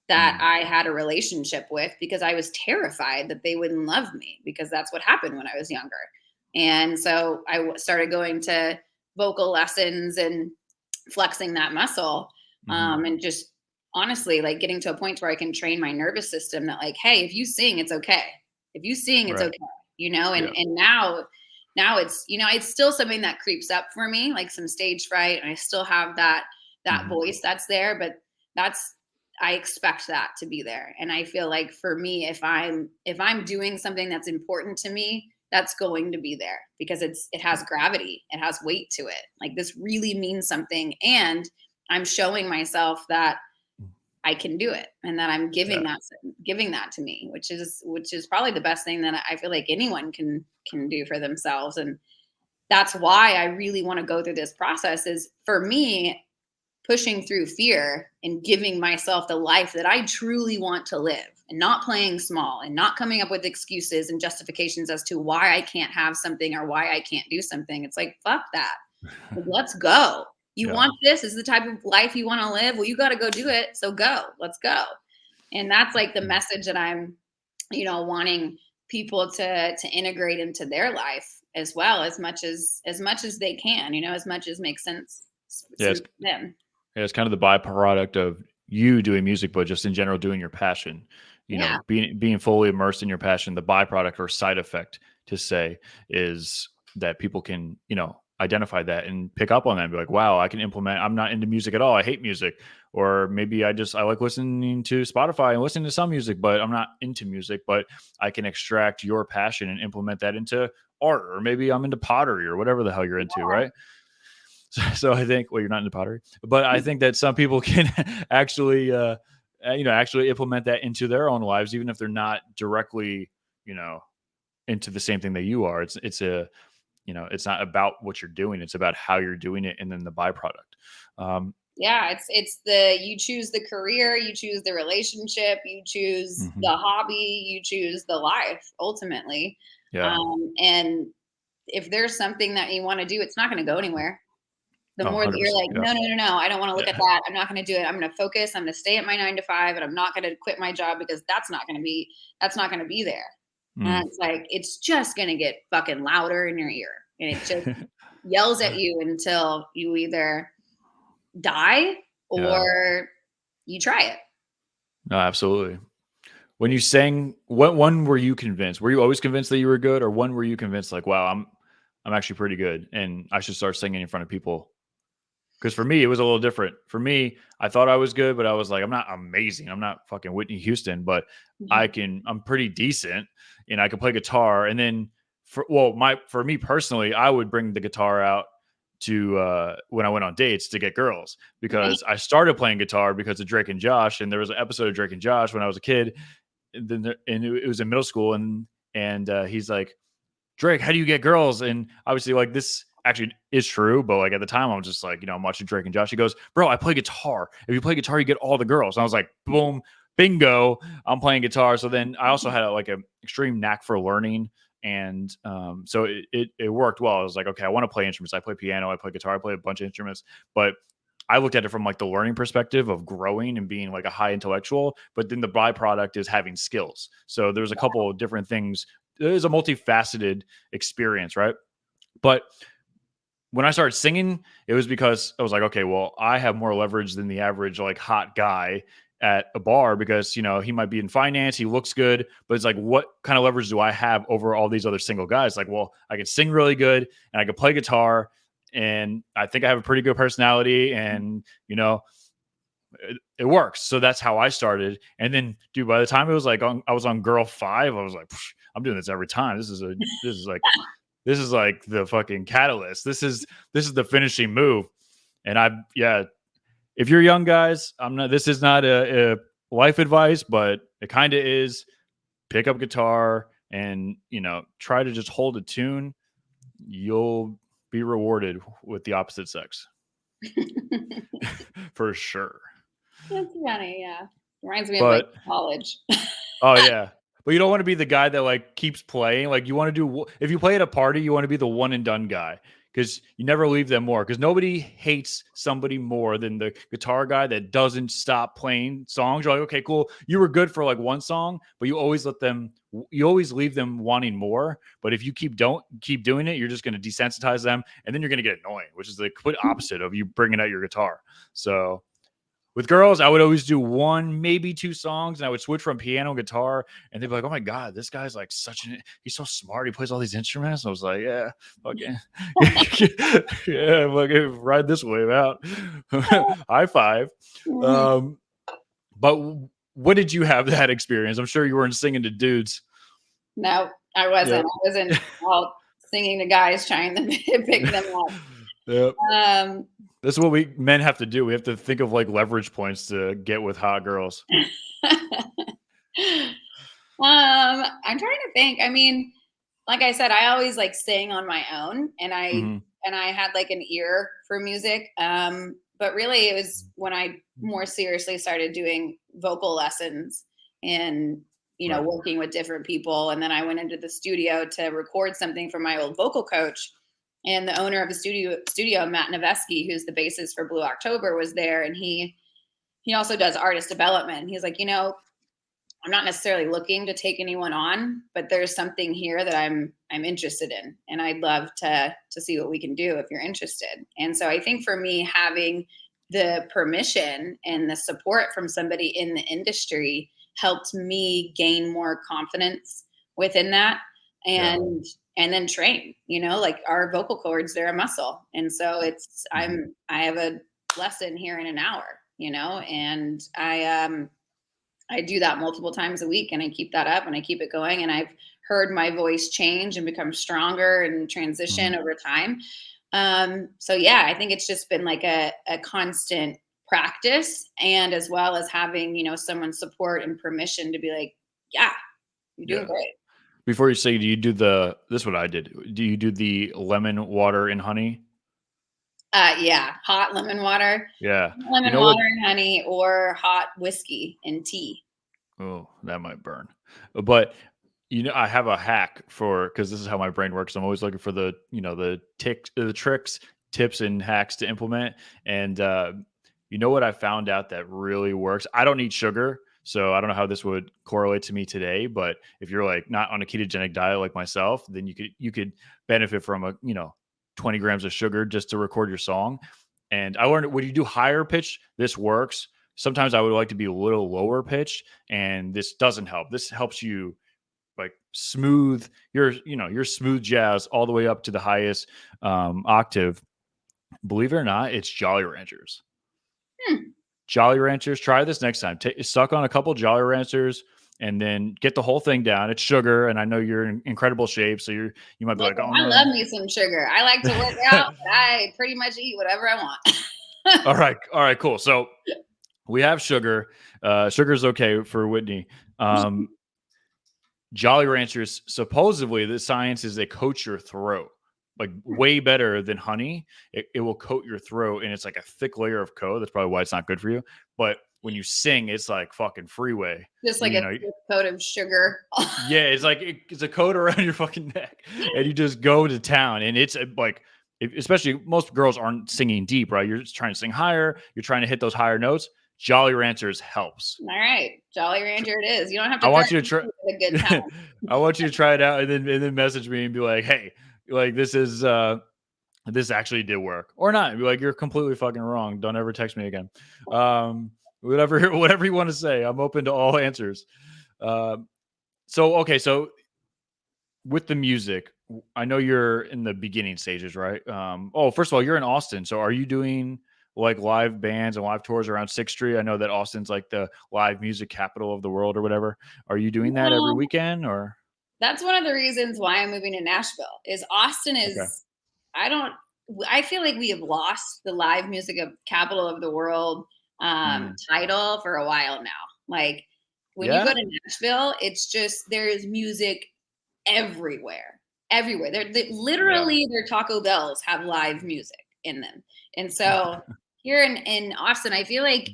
that Mm. I had a relationship with because I was terrified that they wouldn't love me, because that's what happened when I was younger. And so I started going to vocal lessons and flexing that muscle, Mhm. and just honestly like getting to a point where I can train my nervous system that like, hey, if you sing, it's okay. If you sing, it's Right. okay. And Yeah. now it's it's still something that creeps up for me, like some stage fright, and I still have that Mhm. voice that's there, but that's I expect that to be there. And I feel like for me, if I'm doing something that's important to me, that's going to be there because it has gravity, it has weight to it. Like this really means something, and I'm showing myself that I can do it, and that I'm Yeah. giving that to me, which is probably the best thing that I feel like anyone can do for themselves. And that's why I really want to go through this process, is for me pushing through fear and giving myself the life that I truly want to live, and not playing small and not coming up with excuses and justifications as to why I can't have something or why I can't do something. It's like, fuck that. Like, let's go. You Yeah. want this? Is the type of life you want to live? Well, you got to go do it. So go. Let's go. And that's like the Mm. message that I'm, wanting people to integrate into their life as well, as much as they can, as much as makes sense Yeah. to them. Yeah, it's kind of the byproduct of you doing music, but just in general doing your passion. Yeah. Being fully immersed in your passion. The byproduct or side effect to say is that people can identify that and pick up on that and be like, wow, I can implement. I'm not into music at all. I hate music, or maybe I like listening to Spotify and listening to some music, but I'm not into music. But I can extract your passion and implement that into art, or maybe I'm into pottery or whatever the hell you're into, right? So I think, well, you're not into pottery, but I think that some people can actually, actually implement that into their own lives, even if they're not directly, you know, into the same thing that you are. It's not about what you're doing; it's about how you're doing it, and then the byproduct. Yeah, you choose the career, you choose the relationship, you choose Hmm. the hobby, you choose the life ultimately. Yeah. And if there's something that you want to do, it's not going to go anywhere. The Oh, more that you're 100%. like, Yeah. no, no, no, no, I don't want to look at Yeah. that. I'm not going to do it. I'm going to focus. I'm going to stay at my 9 to 5, and I'm not going to quit my job because that's not going to be there. Mm. And it's like, it's just going to get fucking louder in your ear. And it just yells at you until you either die Yeah. or you try it. No, absolutely. When you sang, what one were you convinced? Were you always convinced that you were good, or one were you convinced like, wow, I'm actually pretty good, and I should start singing in front of people? Because for me, it was a little different. For me, I thought I was good, but I was like, I'm not amazing. I'm not fucking Whitney Houston, but I'm pretty decent, and I can play guitar. And then for me personally, I would bring the guitar out to when I went on dates to get girls, Right. because I started playing guitar because of Drake and Josh, and there was an episode of Drake and Josh when I was a kid, and it was in middle school, and he's like, Drake, how do you get girls? And obviously, like, this actually is true, but like at the time, I'm just like, I'm watching Drake and Josh. He goes, bro, I play guitar. If you play guitar, you get all the girls. And I was like, boom, bingo, I'm playing guitar. So then I also had like an extreme knack for learning. And so it worked well. I was like, okay, I want to play instruments. I play piano, I play guitar, I play a bunch of instruments. But I looked at it from like the learning perspective of growing and being like a high intellectual, but then the byproduct is having skills. So there's a couple of different things. There's a multifaceted experience, right? But when I started singing, it was because I was like, okay, well, I have more leverage than the average like hot guy at a bar, because he might be in finance, he looks good, but it's like, what kind of leverage do I have over all these other single guys? Like, well, I can sing really good and I can play guitar, and I think I have a pretty good personality, and it works. So that's how I started. And then, dude, by the time it was like I was on girl 5, I was like, I'm doing this every time. This is like the fucking catalyst. This is the finishing move. And yeah, if you're young guys, this is not a life advice, but it kind of is. Pick up guitar and, try to just hold a tune. You'll be rewarded with the opposite sex for sure. That's funny. Yeah. Reminds me of like But college. oh yeah. But you don't want to be the guy that like keeps playing. Like, you want to if you play at a party, you want to be the one and done guy, because you never leave them more. Because nobody hates somebody more than the guitar guy that doesn't stop playing songs. You're like, okay, cool. You were good for like one song, but you always leave them wanting more. But if you don't keep doing it, you're just going to desensitize them, and then you're going to get annoying, which is the complete opposite of you bringing out your guitar. So with girls, I would always do one, maybe two songs, and I would switch from piano and guitar, and they'd be like, "Oh my god, this guy's like he's so smart. He plays all these instruments." And I was like, "Yeah, fucking, yeah, fucking ride this wave out." High five. Um, but when did you have that experience? I'm sure you weren't singing to dudes. No, I wasn't. Yep. I wasn't out singing to guys trying to pick them up. Yep. Um, That's what we men have to do. We have to think of like leverage points to get with hot girls. I'm trying to think. I mean, like I said, I always like sang on my own, and Hmm. I had like an ear for music. But really it was when I more seriously started doing vocal lessons and Right. working with different people. And then I went into the studio to record something for my old vocal coach. And the owner of the studio, Matt Noveski, who's the bassist for Blue October, was there, and he also does artist development. He's like, I'm not necessarily looking to take anyone on, but there's something here that I'm interested in, and I'd love to see what we can do if you're interested. And so I think for me, having the permission and the support from somebody in the industry helped me gain more confidence within that, Yeah. and then train. Like our vocal cords, they're a muscle, and so Mhm. I have a lesson here in an hour. And I do that multiple times a week, and I keep that up and I keep it going. And I've heard my voice change and become stronger and transition Mhm. over time. So yeah, I think it's just been like a constant practice, and as well as having, someone's support and permission to be like, yeah, you're doing Yeah. great. Before you say, do you do this is what I did. Do you do the lemon water and honey? Yeah, hot lemon water, Yeah. You lemon know what? water and honey, or hot whiskey and tea. Oh, that might burn. But I have a hack for because this is how my brain works. I'm always looking for the tricks, tips, and hacks to implement. And you know what I found out that really works? I don't eat sugar, so I don't know how this would correlate to me today. But if you're like not on a ketogenic diet like myself, then you could benefit from 20 grams of sugar just to record your song. And I learned when you do higher pitch, this works. Sometimes I would like to be a little lower pitched, and this doesn't help. This helps you like smooth your smooth jazz all the way up to the highest octave. Believe it or not, it's Jolly Ranchers. Hmm. Jolly Ranchers. Try this next time. Suck on a couple Jolly Ranchers, and then get the whole thing down. It's sugar, and I know you're in incredible shape, so you might be like, oh I no. love me some sugar. I like to work out, but I pretty much eat whatever I want. All right, cool. So we have sugar. Sugar's okay for Whitney. Jolly Ranchers, supposedly the science is they coat your throat like way better than honey. It will coat your throat, and it's like a thick layer of coat. That's probably why it's not good for you. But when you sing, it's like fucking freeway. Just like a coat of sugar. Yeah, it's like it's a coat around your fucking neck, and you just go to town. And it's like, especially most girls aren't singing deep, right? You're just trying to sing higher. You're trying to hit those higher notes. Jolly Ranchers helps. All right, Jolly Rancher it is. You don't have to. I want you to try. A good time. I want you to try it out, and then message me and be like, "Hey, like this actually did work," or not. Be like, "You're completely fucking wrong. Don't ever text me again." Whatever you want to say, I'm open to all answers. So with the music, I know you're in the beginning stages, right? First of all, you're in Austin, so are you doing like live bands and live tours around 6th Street? I know that Austin's like the live music capital of the world or whatever. Are you doing that every weekend or? That's one of the reasons why I'm moving to Nashville. Is Austin is Okay. I feel like we have lost the live music of capital of the world title for a while now. Like when you go to Nashville, it's just there's music everywhere. Literally their Taco Bells have live music in them. And so here in Austin, I feel like,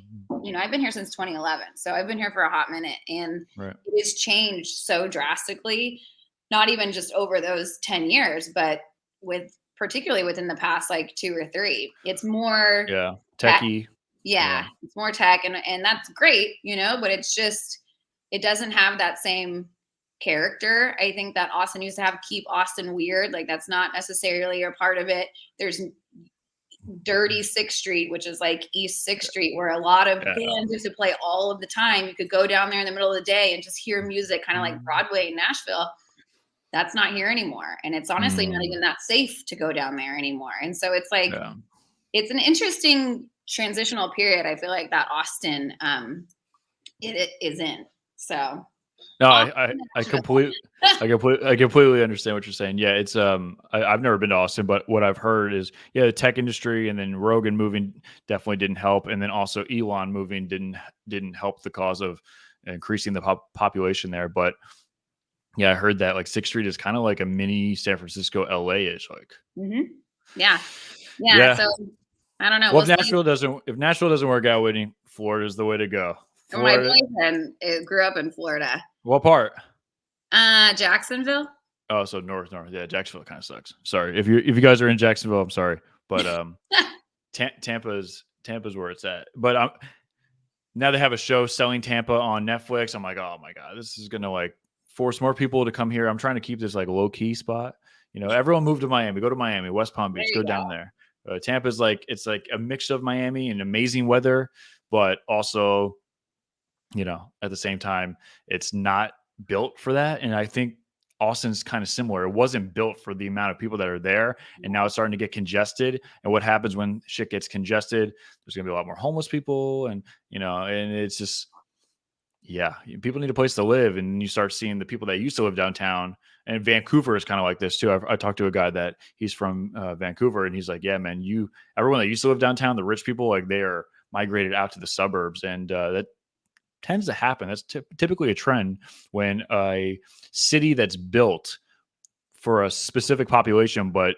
I've been here since 2011. So I've been here for a hot minute, and it has changed so drastically, not even just over those 10 years, but particularly within the past like 2 or 3. It's more techie. Yeah, it's more tech, and that's great, but it's just, it doesn't have that same character. I think that Austin used to have keep Austin weird. Like that's not necessarily a part of it. There's dirty 6th Street, which is like East 6th Street, where a lot of bands used to play all of the time. You could go down there in the middle of the day and just hear music, kind of like Broadway in Nashville. That's not here anymore. And it's honestly not even that safe to go down there anymore. And so it's like, it's an interesting transitional period. I feel like that Austin it is in. So no, I completely understand what you're saying. Yeah, it's I've never been to Austin, but what I've heard is the tech industry, and then Rogan moving definitely didn't help, and then also Elon moving didn't help the cause of increasing the population there. But yeah, I heard that like 6th Street is kind of like a mini San Francisco, LA-ish, like. Yeah. So I don't know. Well, if Nashville doesn't work out, Whitney, Florida's the way to go. Florida. My boyfriend grew up in Florida. What part? Jacksonville. Oh, so north. Yeah, Jacksonville kind of sucks. Sorry if you guys are in Jacksonville, I'm sorry, but Tampa's where it's at. But now they have a show selling Tampa on Netflix. I'm like, oh my god, this is gonna like force more people to come here. I'm trying to keep this like low key spot. Everyone move to Miami. Go to Miami, West Palm Beach. Go down there. Tampa's like it's like a mix of Miami and amazing weather, but also, at the same time, it's not built for that. And I think Austin's kind of similar. It wasn't built for the amount of people that are there, and now it's starting to get congested. And what happens when shit gets congested? There's going to be a lot more homeless people, and and it's just, people need a place to live. And you start seeing the people that used to live downtown. And Vancouver is kind of like this too. I talked to a guy that he's from Vancouver, and he's like, yeah, man, everyone that used to live downtown, the rich people, like they are migrated out to the suburbs, and that tends to happen. That's typically a trend when a city that's built for a specific population, but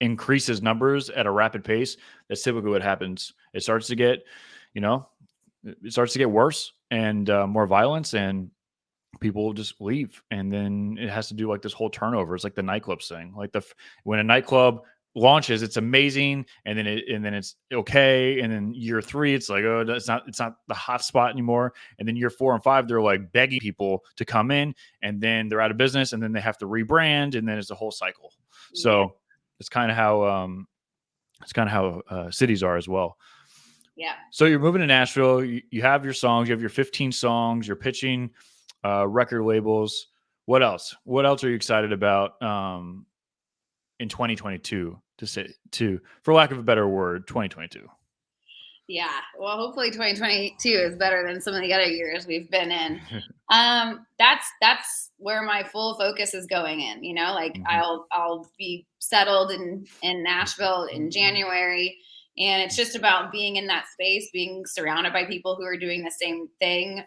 increases numbers at a rapid pace, that's typically what happens. It starts to get, it starts to get worse and more violence, and people just leave. And then it has to do like this whole turnover. It's like the nightclubs thing. Like when a nightclub launches, it's amazing, and then it's okay, and then year 3 it's like, oh, it's not the hot spot anymore, and then year 4 and 5 they're like begging people to come in, and then they're out of business, and then they have to rebrand, and then it's a whole cycle. So it's kind of how cities are as well. Yeah. So you're moving to Nashville, you have your songs, you have your 15 songs, you're pitching record labels. What else are you excited about in 2022, for lack of a better word, 2022? Yeah. Well, hopefully 2022 is better than some of the other years we've been in. That's where my full focus is going in, like I'll be settled in Nashville in January. And it's just about being in that space, being surrounded by people who are doing the same thing,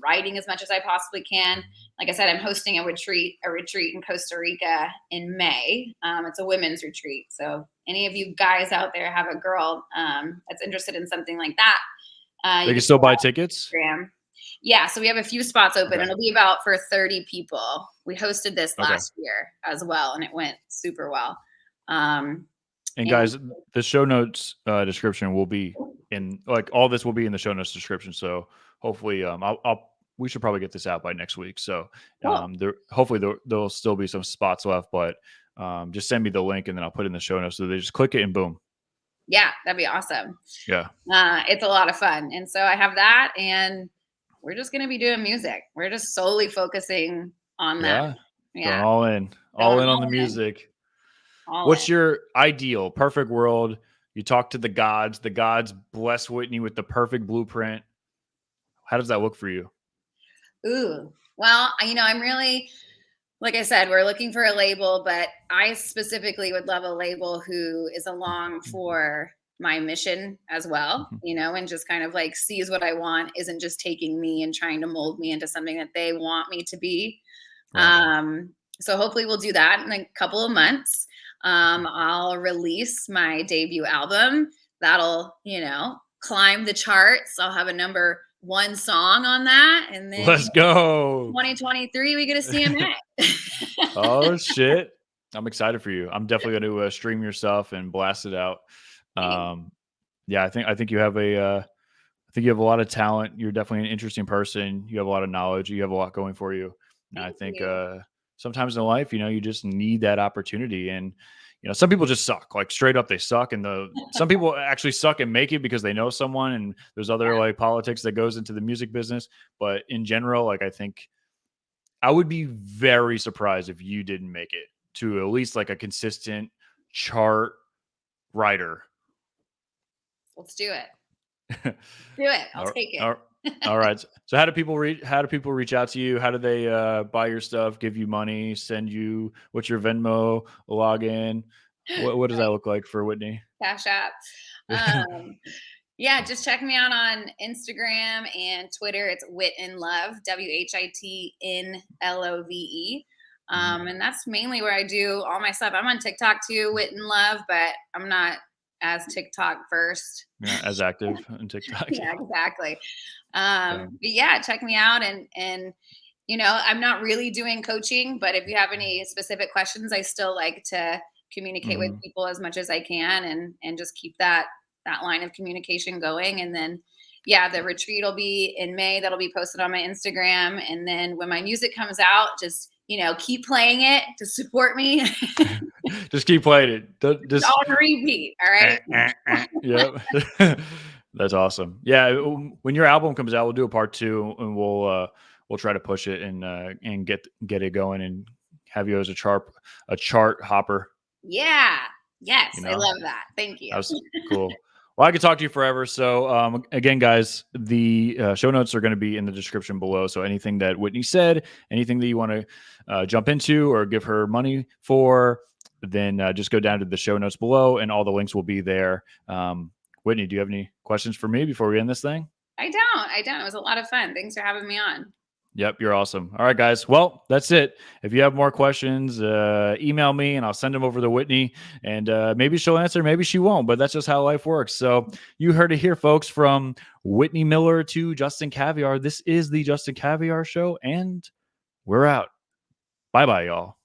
writing as much as I possibly can. Like I said, I'm hosting a retreat in Costa Rica in May. It's a women's retreat. So any of you guys out there have a girl that's interested in something like that, they can still buy tickets. Instagram. Yeah, so we have a few spots open. It'll be about for 30 people. We hosted this last year as well, and it went super well. And guys, the show notes description will be in, like, all this will be in the show notes description. So hopefully, we should probably get this out by next week. So hopefully there'll still be some spots left, but just send me the link and then I'll put it in the show notes. So they just click it and boom. Yeah, that'd be awesome. Yeah. It's a lot of fun. And so I have that, and we're just going to be doing music. We're just solely focusing on that. Yeah. Going all in on the music. What's your ideal perfect world? You talk to the gods bless Whitney with the perfect blueprint. How does that look for you? Ooh, well, I'm really, like I said, we're looking for a label, but I specifically would love a label who is along for my mission as well, and just kind of like sees what I want, isn't just taking me and trying to mold me into something that they want me to be. Right. So hopefully we'll do that in a couple of months. I'll release my debut album. That'll, climb the charts. I'll have a number 1 song on that. And then let's go. 2023, we get a CMA. Oh, shit. I'm excited for you. I'm definitely going to stream your stuff and blast it out. I think you have a lot of talent. You're definitely an interesting person. You have a lot of knowledge. You have a lot going for you. And I think sometimes in life, you just need that opportunity. And, some people just suck, like straight up, they suck. And some people actually suck and make it because they know someone. And there's other like politics that goes into the music business. But in general, like, I think I would be very surprised if you didn't make it to at least like a consistent chart writer. Let's do it. Do it. I'll take it. All right. So how do people reach out to you? How do they buy your stuff, give you money, send you, what's your Venmo login? What does that look like for Whitney? Cash App. Just check me out on Instagram and Twitter. It's Whit in Love, WHITNLOVE. And that's mainly where I do all my stuff. I'm on TikTok too, Whit in Love, but I'm not as TikTok first. You're not as active on TikTok. Yeah, exactly. But check me out. And I'm not really doing coaching, but if you have any specific questions, I still like to communicate with people as much as I can and just keep that line of communication going. And then, the retreat will be in May. That'll be posted on my Instagram. And then when my music comes out, just, keep playing it to support me. Just keep playing it. Just on repeat. All right. Yep. That's awesome. Yeah. When your album comes out, we'll do a part 2 and we'll try to push it and get it going and have you as a chart hopper. Yeah. Yes. I love that. Thank you. That was cool. Well, I could talk to you forever. So again, guys, the show notes are going to be in the description below. So anything that Whitney said, anything that you want to jump into or give her money for, then just go down to the show notes below and all the links will be there. Whitney, do you have any questions for me before we end this thing? I don't. It was a lot of fun. Thanks for having me on. Yep, you're awesome. All right, guys. Well, that's it. If you have more questions, email me and I'll send them over to Whitney. And maybe she'll answer, maybe she won't, but that's just how life works. So you heard it here, folks, from Whitney Miller to Justin Caviar. This is the Justin Caviar Show, and we're out. Bye-bye, y'all.